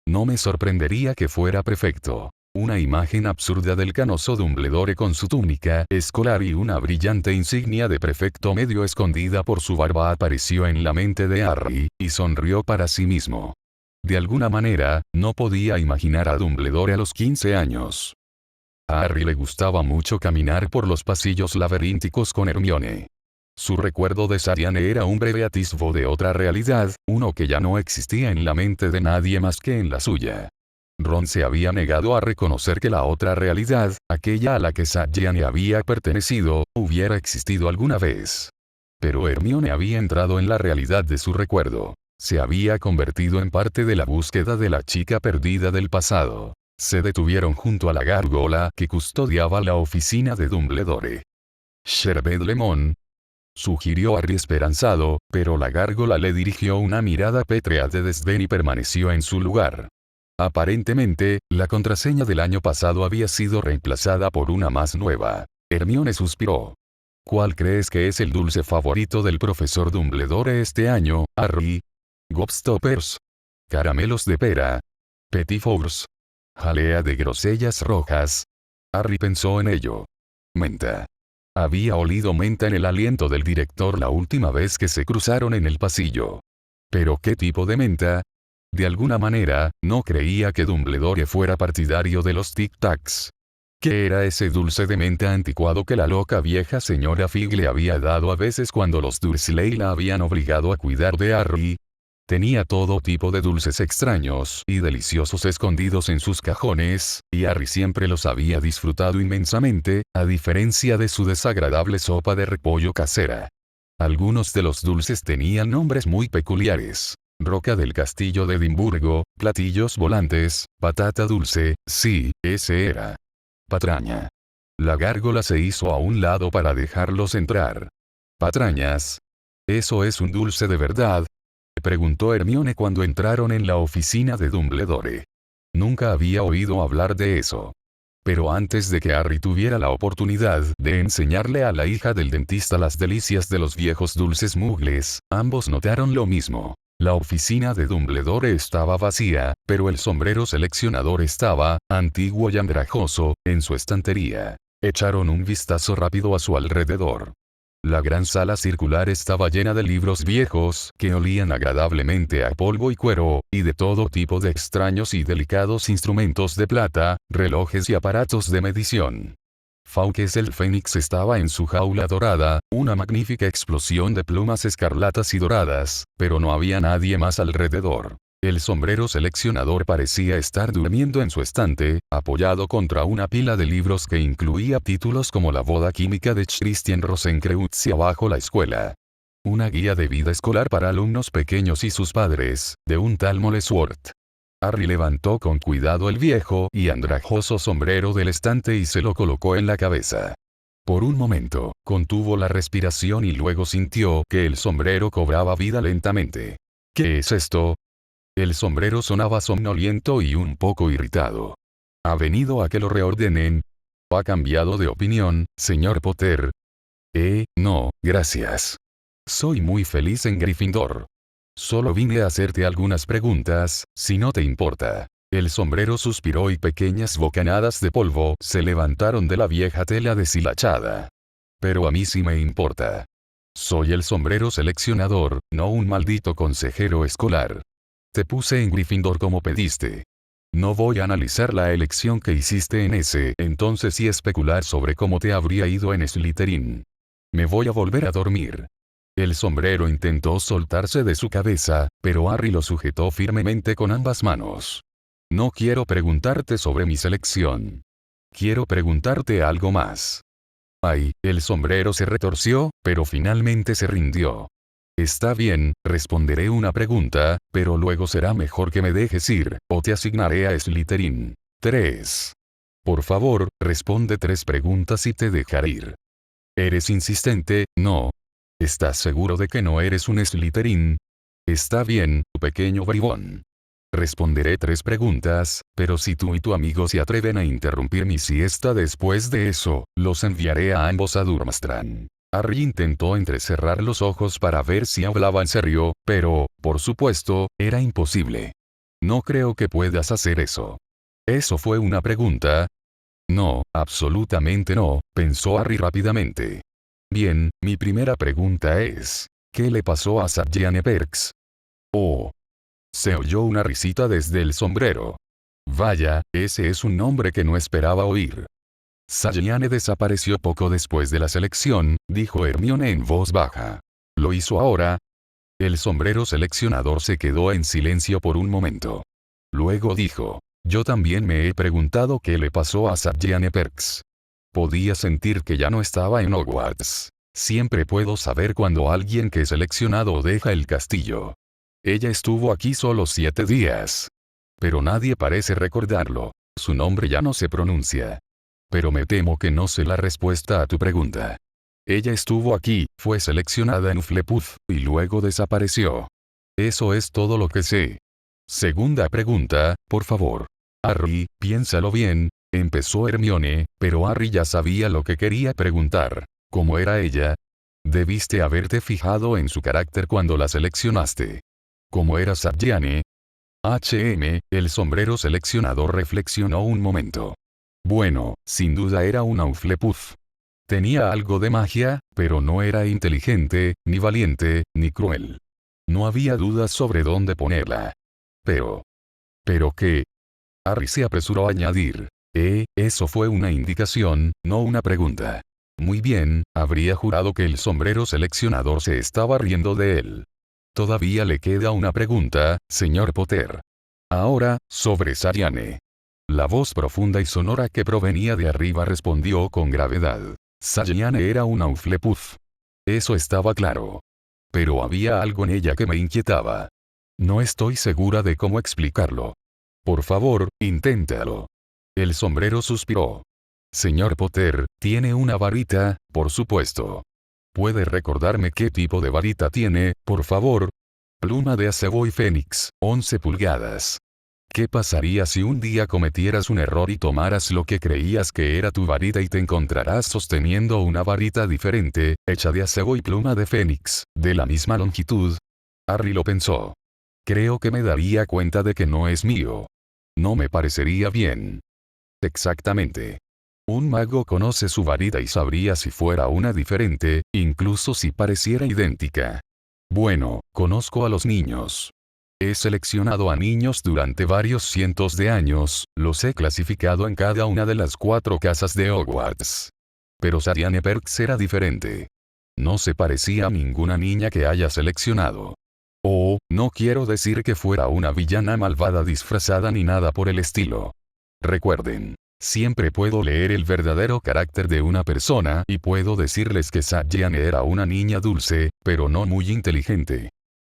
No me sorprendería que fuera prefecto. Una imagen absurda del canoso Dumbledore con su túnica escolar y una brillante insignia de prefecto medio escondida por su barba apareció en la mente de Harry, y sonrió para sí mismo. De alguna manera, no podía imaginar a Dumbledore a los 15 años. A Harry le gustaba mucho caminar por los pasillos laberínticos con Hermione. Su recuerdo de Sariane era un breve atisbo de otra realidad, uno que ya no existía en la mente de nadie más que en la suya. Ron se había negado a reconocer que la otra realidad, aquella a la que Sariane había pertenecido, hubiera existido alguna vez. Pero Hermione había entrado en la realidad de su recuerdo. Se había convertido en parte de la búsqueda de la chica perdida del pasado. Se detuvieron junto a la gárgola que custodiaba la oficina de Dumbledore. «Sherbet Lemon», sugirió Harry esperanzado, pero la gárgola le dirigió una mirada pétrea de desdén y permaneció en su lugar. Aparentemente, la contraseña del año pasado había sido reemplazada por una más nueva. Hermione suspiró. ¿Cuál crees que es el dulce favorito del profesor Dumbledore este año, Harry? Gobstoppers. Caramelos de pera. Petit fours. Jalea de grosellas rojas. Harry pensó en ello. Menta. Había olido menta en el aliento del director la última vez que se cruzaron en el pasillo. ¿Pero qué tipo de menta? De alguna manera, no creía que Dumbledore fuera partidario de los tic-tacs. ¿Qué era ese dulce de menta anticuado que la loca vieja señora Fig le había dado a veces cuando los Dursley la habían obligado a cuidar de Harry? Tenía todo tipo de dulces extraños y deliciosos escondidos en sus cajones, y Harry siempre los había disfrutado inmensamente, a diferencia de su desagradable sopa de repollo casera. Algunos de los dulces tenían nombres muy peculiares. Roca del castillo de Edimburgo, platillos volantes, patata dulce, sí, ese era. Patraña. La gárgola se hizo a un lado para dejarlos entrar. ¿Patrañas? ¿Eso es un dulce de verdad?, preguntó Hermione cuando entraron en la oficina de Dumbledore. Nunca había oído hablar de eso. Pero antes de que Harry tuviera la oportunidad de enseñarle a la hija del dentista las delicias de los viejos dulces mugles, ambos notaron lo mismo. La oficina de Dumbledore estaba vacía, pero el sombrero seleccionador estaba, antiguo y andrajoso, en su estantería. Echaron un vistazo rápido a su alrededor. La gran sala circular estaba llena de libros viejos que olían agradablemente a polvo y cuero, y de todo tipo de extraños y delicados instrumentos de plata, relojes y aparatos de medición. Fawkes el Fénix estaba en su jaula dorada, una magnífica explosión de plumas escarlatas y doradas, pero no había nadie más alrededor. El sombrero seleccionador parecía estar durmiendo en su estante, apoyado contra una pila de libros que incluía títulos como La boda química de Christian Rosenkreutz y Abajo la escuela. Una guía de vida escolar para alumnos pequeños y sus padres, de un tal Molesworth. Harry levantó con cuidado el viejo y andrajoso sombrero del estante y se lo colocó en la cabeza. Por un momento, contuvo la respiración y luego sintió que el sombrero cobraba vida lentamente. ¿Qué es esto? El sombrero sonaba somnoliento y un poco irritado. ¿Ha venido a que lo reordenen? ¿Ha cambiado de opinión, señor Potter? No, gracias. Soy muy feliz en Gryffindor. Solo vine a hacerte algunas preguntas, si no te importa. El sombrero suspiró y pequeñas bocanadas de polvo se levantaron de la vieja tela deshilachada. Pero a mí sí me importa. Soy el sombrero seleccionador, no un maldito consejero escolar. Te puse en Gryffindor como pediste. No voy a analizar la elección que hiciste en ese entonces y especular sobre cómo te habría ido en Slytherin. Me voy a volver a dormir. El sombrero intentó soltarse de su cabeza, pero Harry lo sujetó firmemente con ambas manos. No quiero preguntarte sobre mi selección. Quiero preguntarte algo más. Ay, el sombrero se retorció, pero finalmente se rindió. Está bien, responderé una pregunta, pero luego será mejor que me dejes ir, o te asignaré a Slytherin. 3. Por favor, responde 3 preguntas y te dejaré ir. ¿Eres insistente? No. ¿Estás seguro de que no eres un Slytherin? Está bien, pequeño bribón. Responderé 3 preguntas, pero si tú y tu amigo se atreven a interrumpir mi siesta después de eso, los enviaré a ambos a Durmstrang. Harry intentó entrecerrar los ojos para ver si hablaba en serio, pero, por supuesto, era imposible. No creo que puedas hacer eso. ¿Eso fue una pregunta? No, absolutamente no, pensó Harry rápidamente. Bien, mi primera pregunta es, ¿qué le pasó a Sagiene Perks? Oh. Se oyó una risita desde el sombrero. Vaya, ese es un nombre que no esperaba oír. Sagiene desapareció poco después de la selección, dijo Hermione en voz baja. ¿Lo hizo ahora? El sombrero seleccionador se quedó en silencio por un momento. Luego dijo, yo también me he preguntado qué le pasó a Sagiene Perks. Podía sentir que ya no estaba en Hogwarts. Siempre puedo saber cuando alguien que he seleccionado deja el castillo. Ella estuvo aquí solo 7 días. Pero nadie parece recordarlo. Su nombre ya no se pronuncia. Pero me temo que no sé la respuesta a tu pregunta. Ella estuvo aquí, fue seleccionada en Hufflepuff, y luego desapareció. Eso es todo lo que sé. Segunda pregunta, por favor. Harry, piénsalo bien, empezó Hermione, pero Harry ya sabía lo que quería preguntar. ¿Cómo era ella? Debiste haberte fijado en su carácter cuando la seleccionaste. ¿Cómo era Sagiene? El sombrero seleccionador reflexionó un momento. Bueno, sin duda era una Hufflepuff. Tenía algo de magia, pero no era inteligente, ni valiente, ni cruel. No había dudas sobre dónde ponerla. Pero... ¿Pero qué? Harry se apresuró a añadir. Eso fue una indicación, no una pregunta. Muy bien, habría jurado que el sombrero seleccionador se estaba riendo de él. Todavía le queda una pregunta, señor Potter. Ahora, sobre Sagiene. La voz profunda y sonora que provenía de arriba respondió con gravedad. Sagiene era una Hufflepuff. Eso estaba claro. Pero había algo en ella que me inquietaba. No estoy segura de cómo explicarlo. Por favor, inténtalo. El sombrero suspiró. Señor Potter, tiene una varita, por supuesto. ¿Puede recordarme qué tipo de varita tiene, por favor? Pluma de acebo y fénix, 11 pulgadas. ¿Qué pasaría si un día cometieras un error y tomaras lo que creías que era tu varita y te encontrarás sosteniendo una varita diferente, hecha de acebo y pluma de fénix, de la misma longitud? Harry lo pensó. Creo que me daría cuenta de que no es mío. No me parecería bien. Exactamente. Un mago conoce su varita y sabría si fuera una diferente, incluso si pareciera idéntica. Bueno, conozco a los niños. He seleccionado a niños durante varios cientos de años, los he clasificado en cada una de las 4 casas de Hogwarts. Pero Sagiene Perks era diferente. No se parecía a ninguna niña que haya seleccionado. Oh, no quiero decir que fuera una villana malvada disfrazada ni nada por el estilo. Recuerden. Siempre puedo leer el verdadero carácter de una persona y puedo decirles que Sagiene era una niña dulce, pero no muy inteligente.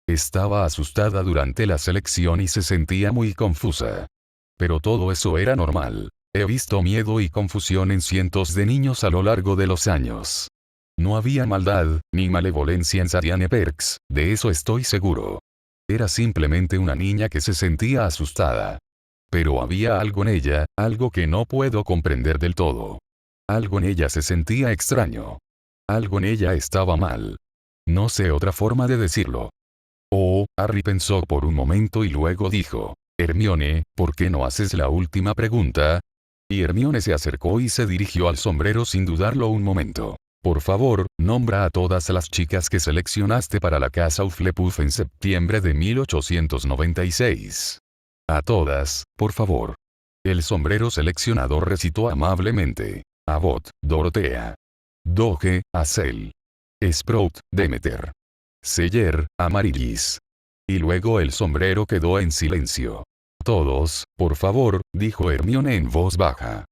Estaba asustada durante la selección y se sentía muy confusa. Pero todo eso era normal. He visto miedo y confusión en cientos de niños a lo largo de los años. No había maldad, ni malevolencia en Sagiene Perks, de eso estoy seguro. Era simplemente una niña que se sentía asustada. Pero había algo en ella, algo que no puedo comprender del todo. Algo en ella se sentía extraño. Algo en ella estaba mal. No sé otra forma de decirlo. Oh, Harry pensó por un momento y luego dijo, Hermione, ¿por qué no haces la última pregunta? Y Hermione se acercó y se dirigió al sombrero sin dudarlo un momento. Por favor, nombra a todas las chicas que seleccionaste para la casa Hufflepuff en septiembre de 1896. A todas, por favor. El sombrero seleccionador recitó amablemente. Abbott, Dorothea. Doge, Hazel. Sprout, Demeter. Seller, Amaryllis. Y luego el sombrero quedó en silencio. Todos, por favor, dijo Hermione en voz baja.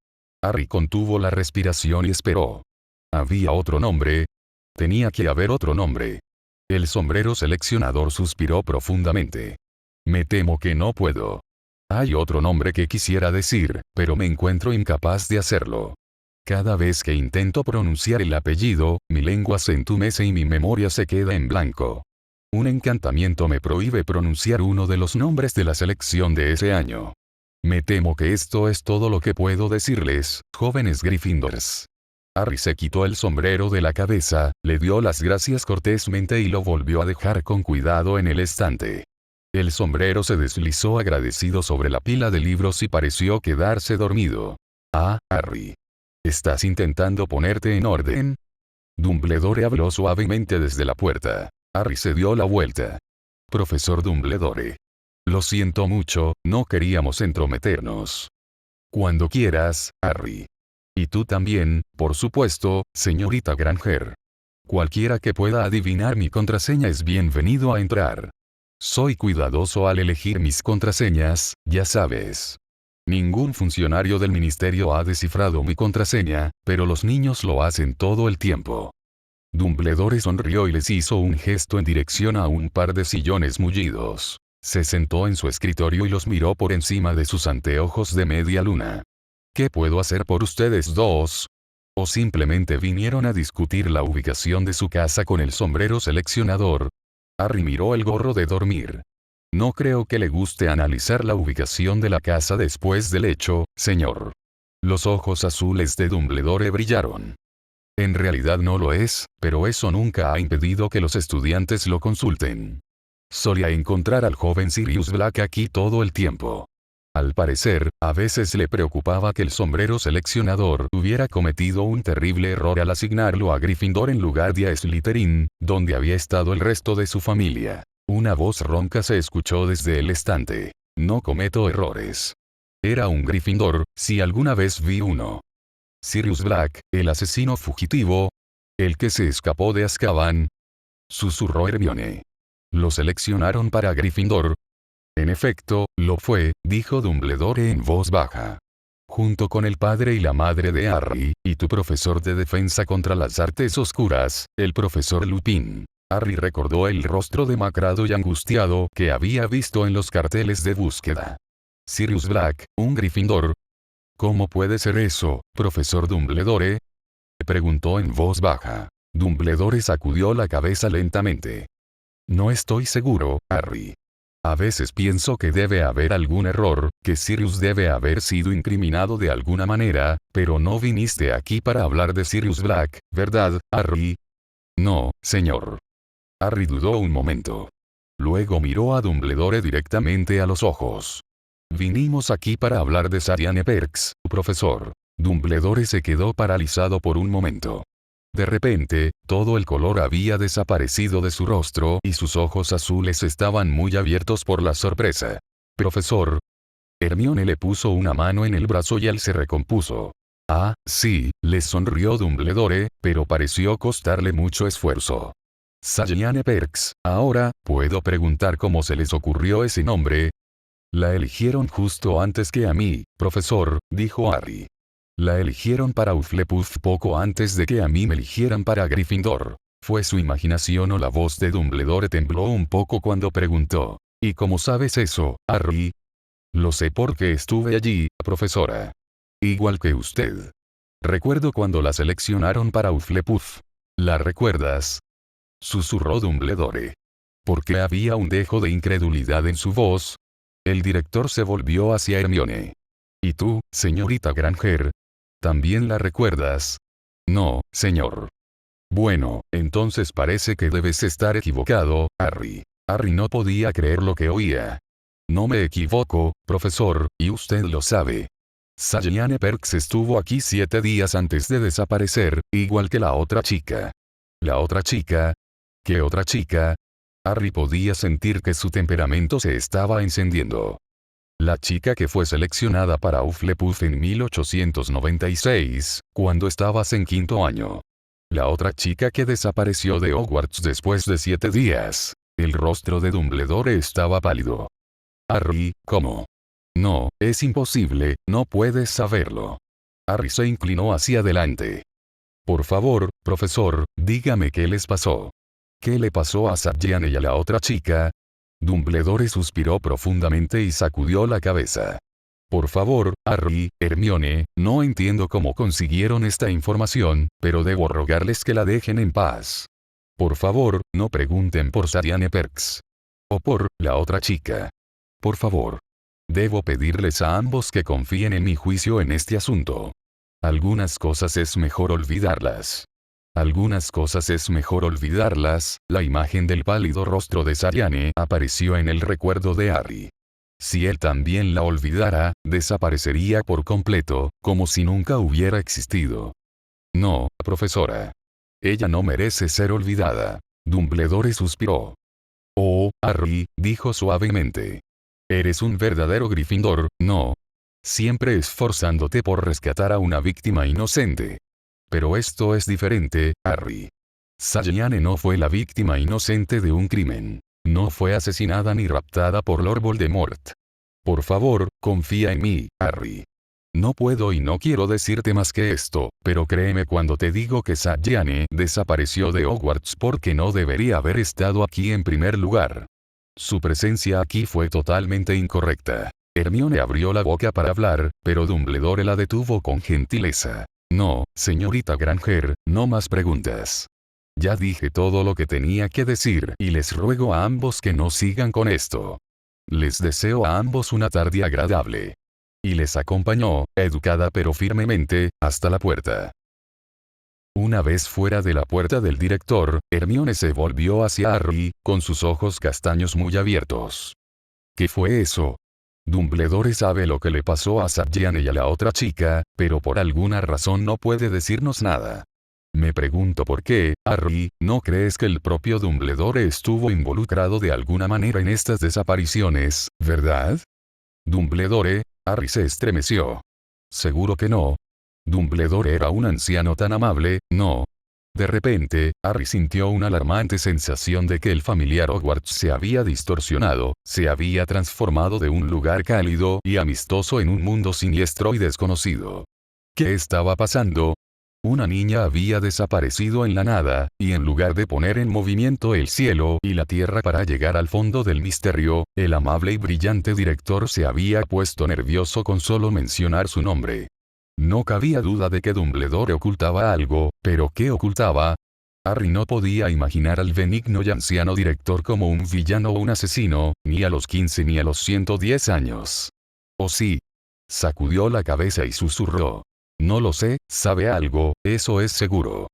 Harry contuvo la respiración y esperó. ¿Había otro nombre? Tenía que haber otro nombre. El sombrero seleccionador suspiró profundamente. Me temo que no puedo. Hay otro nombre que quisiera decir, pero me encuentro incapaz de hacerlo. Cada vez que intento pronunciar el apellido, mi lengua se entumece y mi memoria se queda en blanco. Un encantamiento me prohíbe pronunciar uno de los nombres de la selección de ese año. Me temo que esto es todo lo que puedo decirles, jóvenes Gryffindors. Harry se quitó el sombrero de la cabeza, le dio las gracias cortésmente y lo volvió a dejar con cuidado en el estante. El sombrero se deslizó agradecido sobre la pila de libros y pareció quedarse dormido. Ah, Harry. ¿Estás intentando ponerte en orden? Dumbledore habló suavemente desde la puerta. Harry se dio la vuelta. Profesor Dumbledore. Lo siento mucho, no queríamos entrometernos. Cuando quieras, Harry. Y tú también, por supuesto, señorita Granger. Cualquiera que pueda adivinar mi contraseña es bienvenido a entrar. Soy cuidadoso al elegir mis contraseñas, ya sabes. Ningún funcionario del ministerio ha descifrado mi contraseña, pero los niños lo hacen todo el tiempo. Dumbledore sonrió y les hizo un gesto en dirección a un par de sillones mullidos. Se sentó en su escritorio y los miró por encima de sus anteojos de media luna. ¿Qué puedo hacer por ustedes dos? ¿O simplemente vinieron a discutir la ubicación de su casa con el sombrero seleccionador? Harry miró el gorro de dormir. No creo que le guste analizar la ubicación de la casa después del hecho, señor. Los ojos azules de Dumbledore brillaron. En realidad no lo es, pero eso nunca ha impedido que los estudiantes lo consulten. Solía encontrar al joven Sirius Black aquí todo el tiempo. Al parecer, a veces le preocupaba que el sombrero seleccionador hubiera cometido un terrible error al asignarlo a Gryffindor en lugar de a Slytherin, donde había estado el resto de su familia. Una voz ronca se escuchó desde el estante. No cometo errores. Era un Gryffindor, si alguna vez vi uno. Sirius Black, el asesino fugitivo. El que se escapó de Azkaban. Susurró Hermione. ¿Lo seleccionaron para Gryffindor? En efecto, lo fue, dijo Dumbledore en voz baja. Junto con el padre y la madre de Harry, y tu profesor de defensa contra las artes oscuras, el profesor Lupin. Harry recordó el rostro demacrado y angustiado que había visto en los carteles de búsqueda. Sirius Black, un Gryffindor. ¿Cómo puede ser eso, profesor Dumbledore? Preguntó en voz baja. Dumbledore sacudió la cabeza lentamente. No estoy seguro, Harry. A veces pienso que debe haber algún error, que Sirius debe haber sido incriminado de alguna manera, pero no viniste aquí para hablar de Sirius Black, ¿verdad, Harry? No, señor. Harry dudó un momento. Luego miró a Dumbledore directamente a los ojos. Vinimos aquí para hablar de Sariane Perks, profesor. Dumbledore se quedó paralizado por un momento. De repente, todo el color había desaparecido de su rostro y sus ojos azules estaban muy abiertos por la sorpresa. Profesor. Hermione le puso una mano en el brazo y él se recompuso. Ah, sí, le sonrió Dumbledore, pero pareció costarle mucho esfuerzo. Sariane Perks, ahora, ¿puedo preguntar cómo se les ocurrió ese nombre? La eligieron justo antes que a mí, profesor, dijo Harry. La eligieron para Hufflepuff poco antes de que a mí me eligieran para Gryffindor. ¿Fue su imaginación o la voz de Dumbledore tembló un poco cuando preguntó? ¿Y cómo sabes eso, Harry? Lo sé porque estuve allí, profesora. Igual que usted. Recuerdo cuando la seleccionaron para Hufflepuff. ¿La recuerdas? Susurró Dumbledore. Porque había un dejo de incredulidad en su voz. El director se volvió hacia Hermione. ¿Y tú, señorita Granger? ¿También la recuerdas? No, señor. Bueno, entonces parece que debes estar equivocado, Harry. Harry no podía creer lo que oía. No me equivoco, profesor, y usted lo sabe. Sariane Perks estuvo aquí 7 días antes de desaparecer, igual que la otra chica. ¿La otra chica? ¿Qué otra chica? Harry podía sentir que su temperamento se estaba encendiendo. La chica que fue seleccionada para Hufflepuff en 1896, cuando estabas en 5º año. La otra chica que desapareció de Hogwarts después de 7 días. El rostro de Dumbledore estaba pálido. Harry, ¿cómo? No, es imposible, no puedes saberlo. Harry se inclinó hacia adelante. Por favor, profesor, dígame qué les pasó. ¿Qué le pasó a Sariane y a la otra chica? Dumbledore suspiró profundamente y sacudió la cabeza. Por favor, Harry, Hermione, no entiendo cómo consiguieron esta información, pero debo rogarles que la dejen en paz. Por favor, no pregunten por Sariane Perks. O por la otra chica. Por favor. Debo pedirles a ambos que confíen en mi juicio en este asunto. Algunas cosas es mejor olvidarlas. Algunas cosas es mejor olvidarlas. La imagen del pálido rostro de Sariane apareció en el recuerdo de Harry. Si él también la olvidara, desaparecería por completo, como si nunca hubiera existido. No, profesora. Ella no merece ser olvidada. Dumbledore suspiró. Oh, Harry, dijo suavemente. Eres un verdadero Gryffindor, ¿no? Siempre esforzándote por rescatar a una víctima inocente. Pero esto es diferente, Harry. Sariane no fue la víctima inocente de un crimen. No fue asesinada ni raptada por Lord Voldemort. Por favor, confía en mí, Harry. No puedo y no quiero decirte más que esto, pero créeme cuando te digo que Sariane desapareció de Hogwarts porque no debería haber estado aquí en primer lugar. Su presencia aquí fue totalmente incorrecta. Hermione abrió la boca para hablar, pero Dumbledore la detuvo con gentileza. No, señorita Granger, no más preguntas. Ya dije todo lo que tenía que decir y les ruego a ambos que no sigan con esto. Les deseo a ambos una tarde agradable. Y les acompañó, educada pero firmemente, hasta la puerta. Una vez fuera de la puerta del director, Hermione se volvió hacia Harry, con sus ojos castaños muy abiertos. ¿Qué fue eso? Dumbledore sabe lo que le pasó a Sariane y a la otra chica, pero por alguna razón no puede decirnos nada. Me pregunto por qué, Harry, ¿no crees que el propio Dumbledore estuvo involucrado de alguna manera en estas desapariciones, verdad? Dumbledore, Harry se estremeció. Seguro que no. Dumbledore era un anciano tan amable, ¿no? De repente, Harry sintió una alarmante sensación de que el familiar Hogwarts se había distorsionado, se había transformado de un lugar cálido y amistoso en un mundo siniestro y desconocido. ¿Qué estaba pasando? Una niña había desaparecido en la nada, y en lugar de poner en movimiento el cielo y la tierra para llegar al fondo del misterio, el amable y brillante director se había puesto nervioso con solo mencionar su nombre. No cabía duda de que Dumbledore ocultaba algo, pero ¿qué ocultaba? Harry no podía imaginar al benigno y anciano director como un villano o un asesino, ni a los 15 ni a los 110 años. ¿O sí? Sacudió la cabeza y susurró. No lo sé, sabe algo, eso es seguro.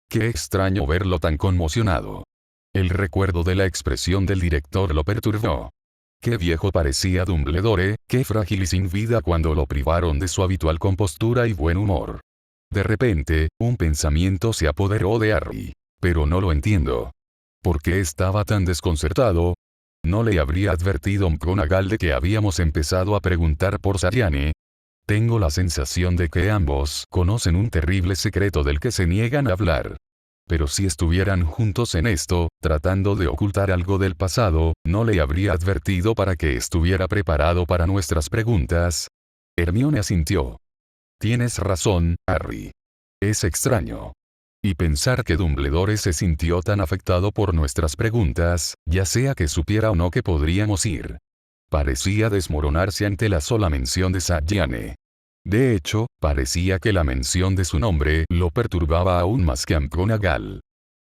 Qué extraño verlo tan conmocionado. El recuerdo de la expresión del director lo perturbó. Qué viejo parecía Dumbledore, qué frágil y sin vida cuando lo privaron de su habitual compostura y buen humor. De repente, un pensamiento se apoderó de Harry. Pero no lo entiendo. ¿Por qué estaba tan desconcertado? ¿No le habría advertido McGonagall de que habíamos empezado a preguntar por Sariane? Tengo la sensación de que ambos conocen un terrible secreto del que se niegan a hablar. Pero si estuvieran juntos en esto, tratando de ocultar algo del pasado, ¿no le habría advertido para que estuviera preparado para nuestras preguntas? Hermione asintió. Tienes razón, Harry. Es extraño. Y pensar que Dumbledore se sintió tan afectado por nuestras preguntas, ya sea que supiera o no que podríamos ir. Parecía desmoronarse ante la sola mención de Sariane. De hecho, parecía que la mención de su nombre lo perturbaba aún más que a McGonagall.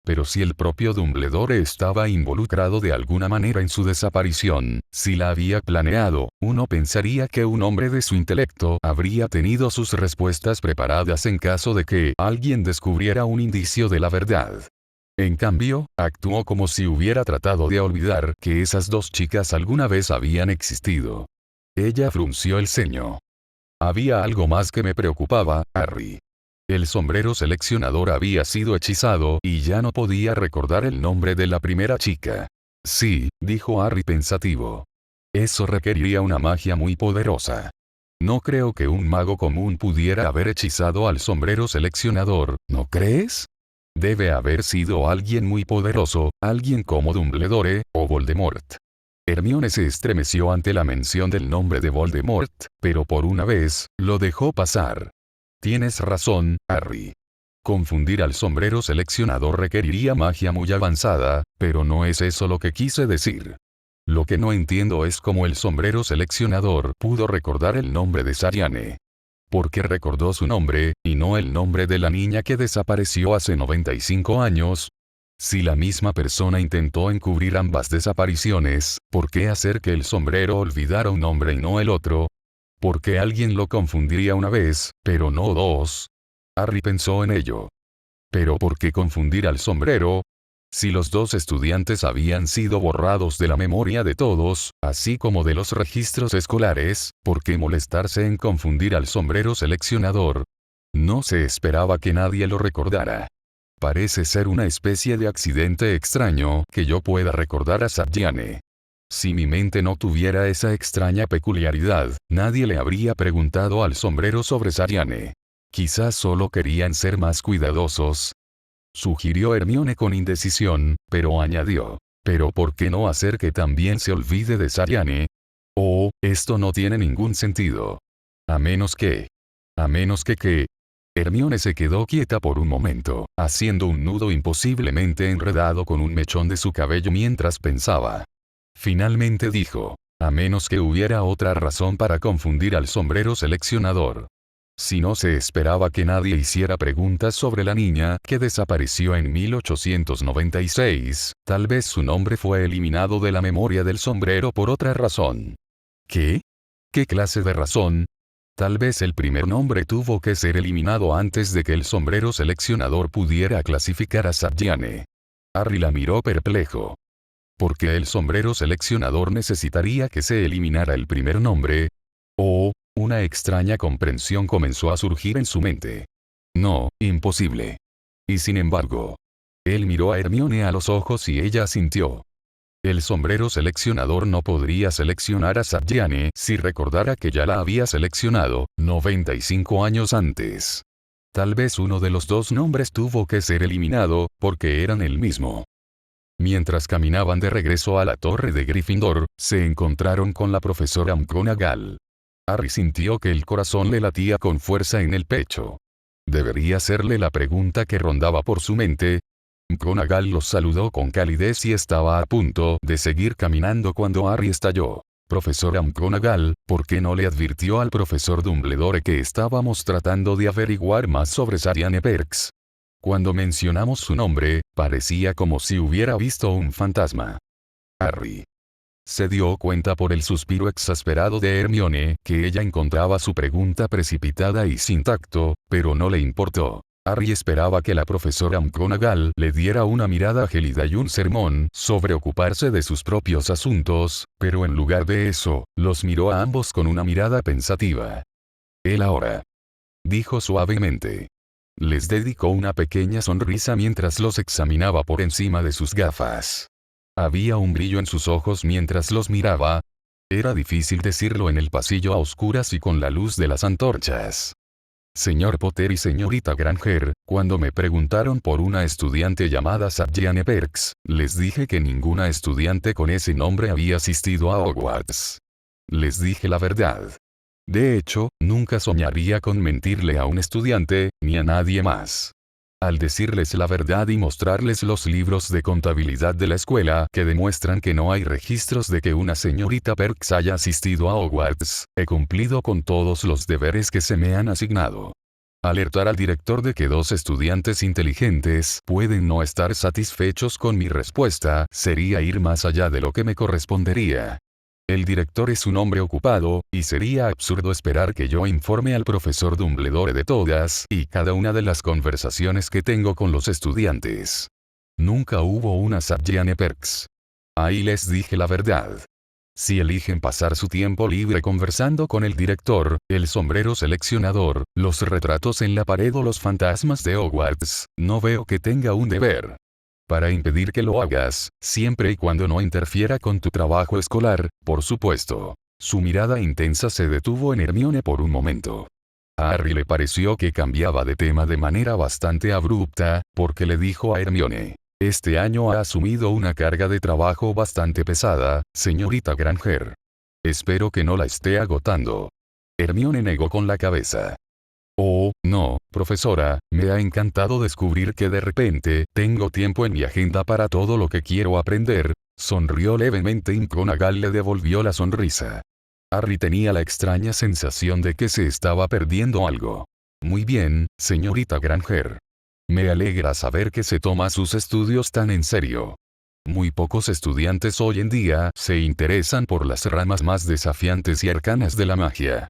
Pero si el propio Dumbledore estaba involucrado de alguna manera en su desaparición, si la había planeado, uno pensaría que un hombre de su intelecto habría tenido sus respuestas preparadas en caso de que alguien descubriera un indicio de la verdad. En cambio, actuó como si hubiera tratado de olvidar que esas dos chicas alguna vez habían existido. Ella frunció el ceño. Había algo más que me preocupaba, Harry. El sombrero seleccionador había sido hechizado y ya no podía recordar el nombre de la primera chica. Sí, dijo Harry pensativo. Eso requeriría una magia muy poderosa. No creo que un mago común pudiera haber hechizado al sombrero seleccionador, ¿no crees? Debe haber sido alguien muy poderoso, alguien como Dumbledore, o Voldemort. Hermione se estremeció ante la mención del nombre de Voldemort, pero por una vez, lo dejó pasar. Tienes razón, Harry. Confundir al sombrero seleccionador requeriría magia muy avanzada, pero no es eso lo que quise decir. Lo que no entiendo es cómo el sombrero seleccionador pudo recordar el nombre de Saryane. ¿Por qué recordó su nombre, y no el nombre de la niña que desapareció hace 95 años? Si la misma persona intentó encubrir ambas desapariciones, ¿por qué hacer que el sombrero olvidara un nombre y no el otro? ¿Por qué alguien lo confundiría una vez, pero no dos? Harry pensó en ello. ¿Pero por qué confundir al sombrero? Si los dos estudiantes habían sido borrados de la memoria de todos, así como de los registros escolares, ¿por qué molestarse en confundir al sombrero seleccionador? No se esperaba que nadie lo recordara. Parece ser una especie de accidente extraño que yo pueda recordar a Saryane. Si mi mente no tuviera esa extraña peculiaridad, nadie le habría preguntado al sombrero sobre Saryane. Quizás solo querían ser más cuidadosos, sugirió Hermione con indecisión, pero añadió. ¿Pero por qué no hacer que también se olvide de Saryane? Oh, esto no tiene ningún sentido. A menos que... ¿qué? Hermione se quedó quieta por un momento, haciendo un nudo imposiblemente enredado con un mechón de su cabello mientras pensaba. Finalmente dijo. A menos que hubiera otra razón para confundir al sombrero seleccionador. Si no se esperaba que nadie hiciera preguntas sobre la niña que desapareció en 1896, tal vez su nombre fue eliminado de la memoria del sombrero por otra razón. ¿Qué? ¿Qué clase de razón? Tal vez el primer nombre tuvo que ser eliminado antes de que el sombrero seleccionador pudiera clasificar a Saryane. Harry la miró perplejo. ¿Por qué el sombrero seleccionador necesitaría que se eliminara el primer nombre? Oh, una extraña comprensión comenzó a surgir en su mente. No, imposible. Y sin embargo, él miró a Hermione a los ojos y ella asintió. El sombrero seleccionador no podría seleccionar a Saryane si recordara que ya la había seleccionado, 95 años antes. Tal vez uno de los dos nombres tuvo que ser eliminado, porque eran el mismo. Mientras caminaban de regreso a la torre de Gryffindor, se encontraron con la profesora McGonagall. Harry sintió que el corazón le latía con fuerza en el pecho. Debería hacerle la pregunta que rondaba por su mente. McGonagall los saludó con calidez y estaba a punto de seguir caminando cuando Harry estalló. Profesora McGonagall, ¿por qué no le advirtió al profesor Dumbledore que estábamos tratando de averiguar más sobre Saryane Perks? Cuando mencionamos su nombre, parecía como si hubiera visto un fantasma. Harry se dio cuenta por el suspiro exasperado de Hermione que ella encontraba su pregunta precipitada y sin tacto, pero no le importó. Harry esperaba que la profesora McGonagall le diera una mirada gélida y un sermón sobre ocuparse de sus propios asuntos, pero en lugar de eso, los miró a ambos con una mirada pensativa. Él ahora, dijo suavemente. Les dedicó una pequeña sonrisa mientras los examinaba por encima de sus gafas. Había un brillo en sus ojos mientras los miraba. Era difícil decirlo en el pasillo a oscuras y con la luz de las antorchas. Señor Potter y señorita Granger, cuando me preguntaron por una estudiante llamada Saryane Perks, les dije que ninguna estudiante con ese nombre había asistido a Hogwarts. Les dije la verdad. De hecho, nunca soñaría con mentirle a un estudiante, ni a nadie más. Al decirles la verdad y mostrarles los libros de contabilidad de la escuela que demuestran que no hay registros de que una señorita Perks haya asistido a Hogwarts, he cumplido con todos los deberes que se me han asignado. Alertar al director de que dos estudiantes inteligentes pueden no estar satisfechos con mi respuesta sería ir más allá de lo que me correspondería. El director es un hombre ocupado, y sería absurdo esperar que yo informe al profesor Dumbledore de todas y cada una de las conversaciones que tengo con los estudiantes. Nunca hubo una Saryane Perks. Ahí les dije la verdad. Si eligen pasar su tiempo libre conversando con el director, el sombrero seleccionador, los retratos en la pared o los fantasmas de Hogwarts, no veo que tenga un deber. Para impedir que lo hagas, siempre y cuando no interfiera con tu trabajo escolar, por supuesto. Su mirada intensa se detuvo en Hermione por un momento. A Harry le pareció que cambiaba de tema de manera bastante abrupta, porque le dijo a Hermione. Este año ha asumido una carga de trabajo bastante pesada, señorita Granger. Espero que no la esté agotando. Hermione negó con la cabeza. Oh, no, profesora, me ha encantado descubrir que de repente, tengo tiempo en mi agenda para todo lo que quiero aprender. Sonrió levemente y McGonagall le devolvió la sonrisa. Harry tenía la extraña sensación de que se estaba perdiendo algo. Muy bien, señorita Granger. Me alegra saber que se toma sus estudios tan en serio. Muy pocos estudiantes hoy en día se interesan por las ramas más desafiantes y arcanas de la magia.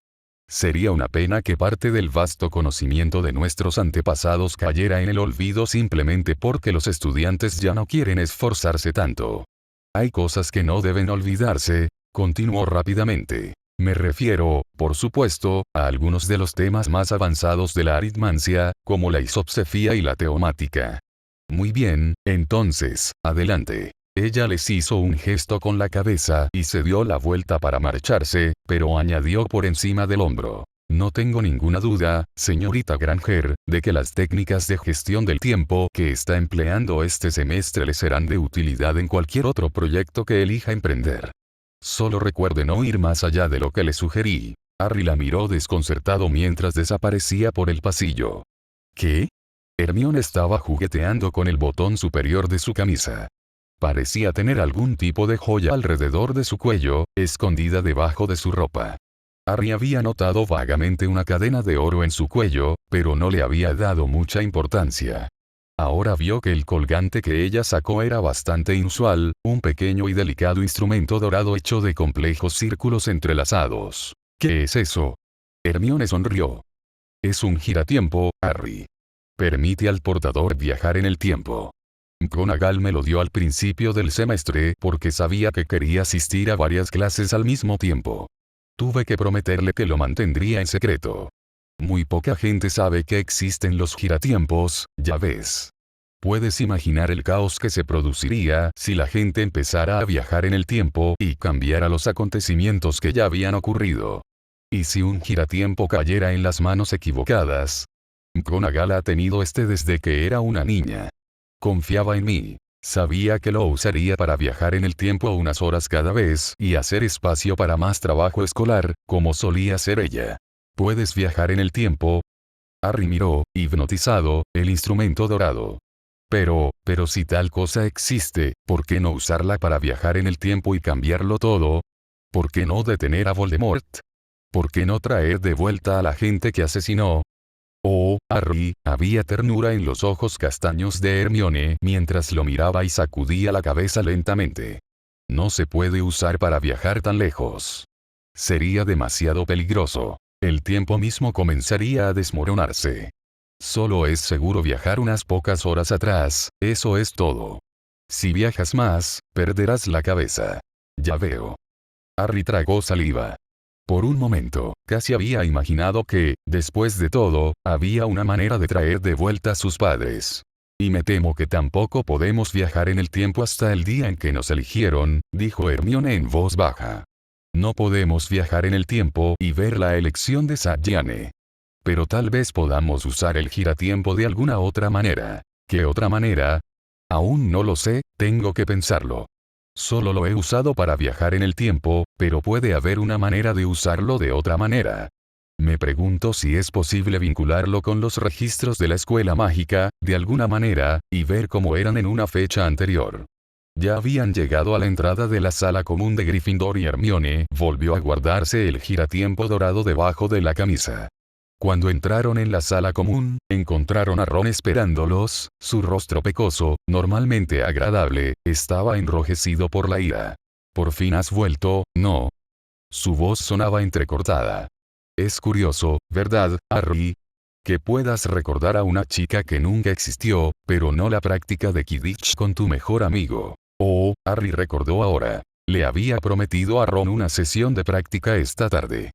Sería una pena que parte del vasto conocimiento de nuestros antepasados cayera en el olvido simplemente porque los estudiantes ya no quieren esforzarse tanto. Hay cosas que no deben olvidarse, continuó rápidamente. Me refiero, por supuesto, a algunos de los temas más avanzados de la aritmancia, como la isopsefía y la teomática. Muy bien, entonces, adelante. Ella les hizo un gesto con la cabeza y se dio la vuelta para marcharse, pero añadió por encima del hombro. No tengo ninguna duda, señorita Granger, de que las técnicas de gestión del tiempo que está empleando este semestre le serán de utilidad en cualquier otro proyecto que elija emprender. Solo recuerde no ir más allá de lo que le sugerí. Harry la miró desconcertado mientras desaparecía por el pasillo. ¿Qué? Hermione estaba jugueteando con el botón superior de su camisa. Parecía tener algún tipo de joya alrededor de su cuello, escondida debajo de su ropa. Harry había notado vagamente una cadena de oro en su cuello, pero no le había dado mucha importancia. Ahora vio que el colgante que ella sacó era bastante inusual, un pequeño y delicado instrumento dorado hecho de complejos círculos entrelazados. ¿Qué es eso? Hermione sonrió. Es un giratiempo, Harry. Permite al portador viajar en el tiempo. McGonagall me lo dio al principio del semestre porque sabía que quería asistir a varias clases al mismo tiempo. Tuve que prometerle que lo mantendría en secreto. Muy poca gente sabe que existen los giratiempos, ya ves. Puedes imaginar el caos que se produciría si la gente empezara a viajar en el tiempo y cambiara los acontecimientos que ya habían ocurrido. ¿Y si un giratiempo cayera en las manos equivocadas? McGonagall ha tenido este desde que era una niña. Confiaba en mí. Sabía que lo usaría para viajar en el tiempo unas horas cada vez y hacer espacio para más trabajo escolar, como solía hacer ella. ¿Puedes viajar en el tiempo? Harry miró, hipnotizado, el instrumento dorado. Pero si tal cosa existe, ¿por qué no usarla para viajar en el tiempo y cambiarlo todo? ¿Por qué no detener a Voldemort? ¿Por qué no traer de vuelta a la gente que asesinó? Oh, Harry, había ternura en los ojos castaños de Hermione mientras lo miraba y sacudía la cabeza lentamente. No se puede usar para viajar tan lejos. Sería demasiado peligroso. El tiempo mismo comenzaría a desmoronarse. Solo es seguro viajar unas pocas horas atrás, eso es todo. Si viajas más, perderás la cabeza. Ya veo. Harry tragó saliva. Por un momento, casi había imaginado que, después de todo, había una manera de traer de vuelta a sus padres. Y me temo que tampoco podemos viajar en el tiempo hasta el día en que nos eligieron, dijo Hermione en voz baja. No podemos viajar en el tiempo y ver la elección de Sadyane. Pero tal vez podamos usar el giratiempo de alguna otra manera. ¿Qué otra manera? Aún no lo sé, tengo que pensarlo. Solo lo he usado para viajar en el tiempo, pero puede haber una manera de usarlo de otra manera. Me pregunto si es posible vincularlo con los registros de la escuela mágica, de alguna manera, y ver cómo eran en una fecha anterior. Ya habían llegado a la entrada de la sala común de Gryffindor y Hermione volvió a guardarse el giratiempo dorado debajo de la camisa. Cuando entraron en la sala común, encontraron a Ron esperándolos, su rostro pecoso, normalmente agradable, estaba enrojecido por la ira. ¿Por fin has vuelto, no? Su voz sonaba entrecortada. Es curioso, ¿verdad, Harry? Que puedas recordar a una chica que nunca existió, pero no la práctica de Quidditch con tu mejor amigo. Oh, Harry recordó ahora. Le había prometido a Ron una sesión de práctica esta tarde.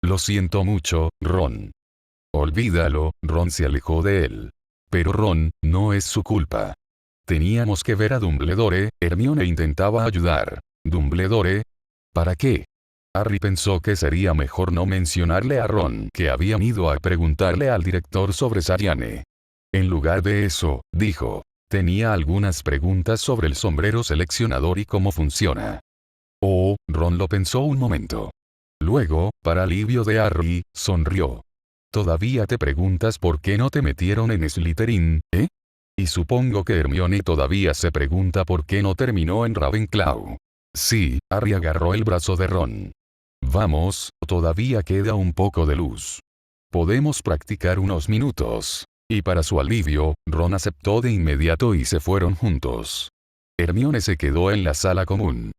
Lo siento mucho, Ron. Olvídalo, Ron se alejó de él. Pero Ron, no es su culpa. Teníamos que ver a Dumbledore, Hermione intentaba ayudar. ¿Dumbledore? ¿Para qué? Harry pensó que sería mejor no mencionarle a Ron que habían ido a preguntarle al director sobre Sadyane. En lugar de eso, dijo, tenía algunas preguntas sobre el sombrero seleccionador y cómo funciona. Oh, Ron lo pensó un momento. Luego, para alivio de Harry, sonrió. ¿Todavía te preguntas por qué no te metieron en Slytherin, eh? Y supongo que Hermione todavía se pregunta por qué no terminó en Ravenclaw. Sí, Harry agarró el brazo de Ron. Vamos, todavía queda un poco de luz. Podemos practicar unos minutos. Y para su alivio, Ron aceptó de inmediato y se fueron juntos. Hermione se quedó en la sala común.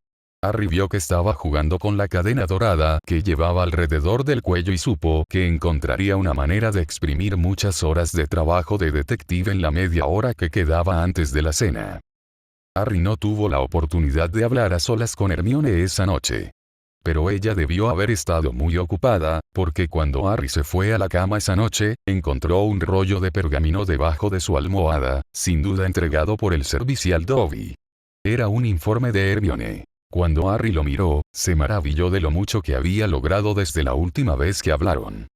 Harry vio que estaba jugando con la cadena dorada que llevaba alrededor del cuello y supo que encontraría una manera de exprimir muchas horas de trabajo de detective en la media hora que quedaba antes de la cena. Harry no tuvo la oportunidad de hablar a solas con Hermione esa noche. Pero ella debió haber estado muy ocupada, porque cuando Harry se fue a la cama esa noche, encontró un rollo de pergamino debajo de su almohada, sin duda entregado por el servicial Dobby. Era un informe de Hermione. Cuando Harry lo miró, se maravilló de lo mucho que había logrado desde la última vez que hablaron.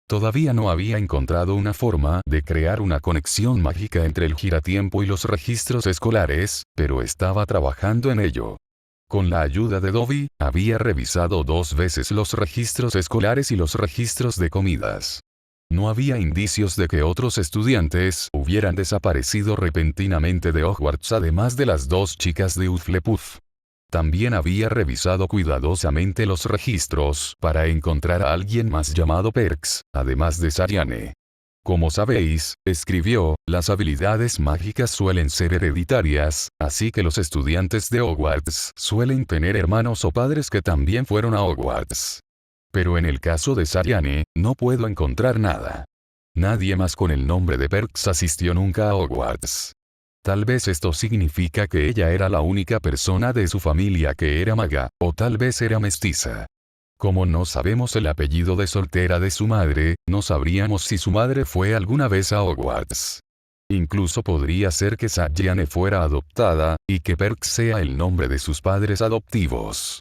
Todavía no había encontrado una forma de crear una conexión mágica entre el giratiempo y los registros escolares, pero estaba trabajando en ello. Con la ayuda de Dobby, había revisado 2 veces los registros escolares y los registros de comidas. No había indicios de que otros estudiantes hubieran desaparecido repentinamente de Hogwarts además de las 2 chicas de Hufflepuff. También había revisado cuidadosamente los registros para encontrar a alguien más llamado Perks, además de Sariane. Como sabéis, escribió, las habilidades mágicas suelen ser hereditarias, así que los estudiantes de Hogwarts suelen tener hermanos o padres que también fueron a Hogwarts. Pero en el caso de Sariane, no puedo encontrar nada. Nadie más con el nombre de Perks asistió nunca a Hogwarts. Tal vez esto significa que ella era la única persona de su familia que era maga, o tal vez era mestiza. Como no sabemos el apellido de soltera de su madre, no sabríamos si su madre fue alguna vez a Hogwarts. Incluso podría ser que Sariane fuera adoptada, y que Perks sea el nombre de sus padres adoptivos.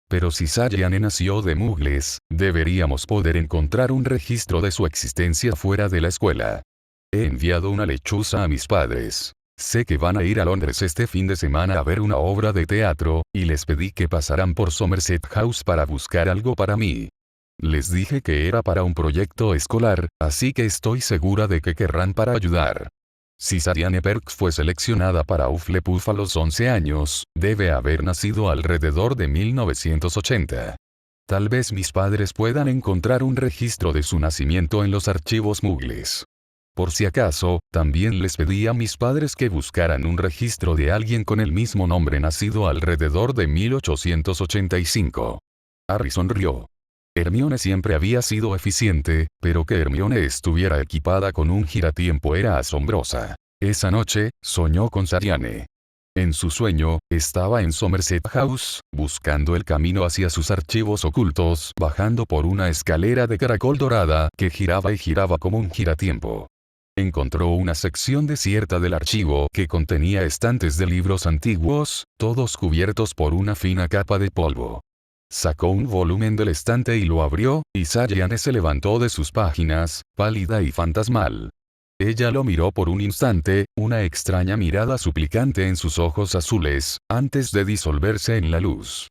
Pero si Sariane nació de muggles, deberíamos poder encontrar un registro de su existencia fuera de la escuela. He enviado una lechuza a mis padres. Sé que van a ir a Londres este fin de semana a ver una obra de teatro, y les pedí que pasaran por Somerset House para buscar algo para mí. Les dije que era para un proyecto escolar, así que estoy segura de que querrán para ayudar. Si Sariane Perks fue seleccionada para Hufflepuff a los 11 años, debe haber nacido alrededor de 1980. Tal vez mis padres puedan encontrar un registro de su nacimiento en los archivos muggles. Por si acaso, también les pedí a mis padres que buscaran un registro de alguien con el mismo nombre nacido alrededor de 1885. Harry sonrió. Hermione siempre había sido eficiente, pero que Hermione estuviera equipada con un giratiempo era asombrosa. Esa noche, soñó con Sariane. En su sueño, estaba en Somerset House, buscando el camino hacia sus archivos ocultos, bajando por una escalera de caracol dorada que giraba y giraba como un giratiempo. Encontró una sección desierta del archivo que contenía estantes de libros antiguos, todos cubiertos por una fina capa de polvo. Sacó un volumen del estante y lo abrió, y Sariane se levantó de sus páginas, pálida y fantasmal. Ella lo miró por un instante, una extraña mirada suplicante en sus ojos azules, antes de disolverse en la luz.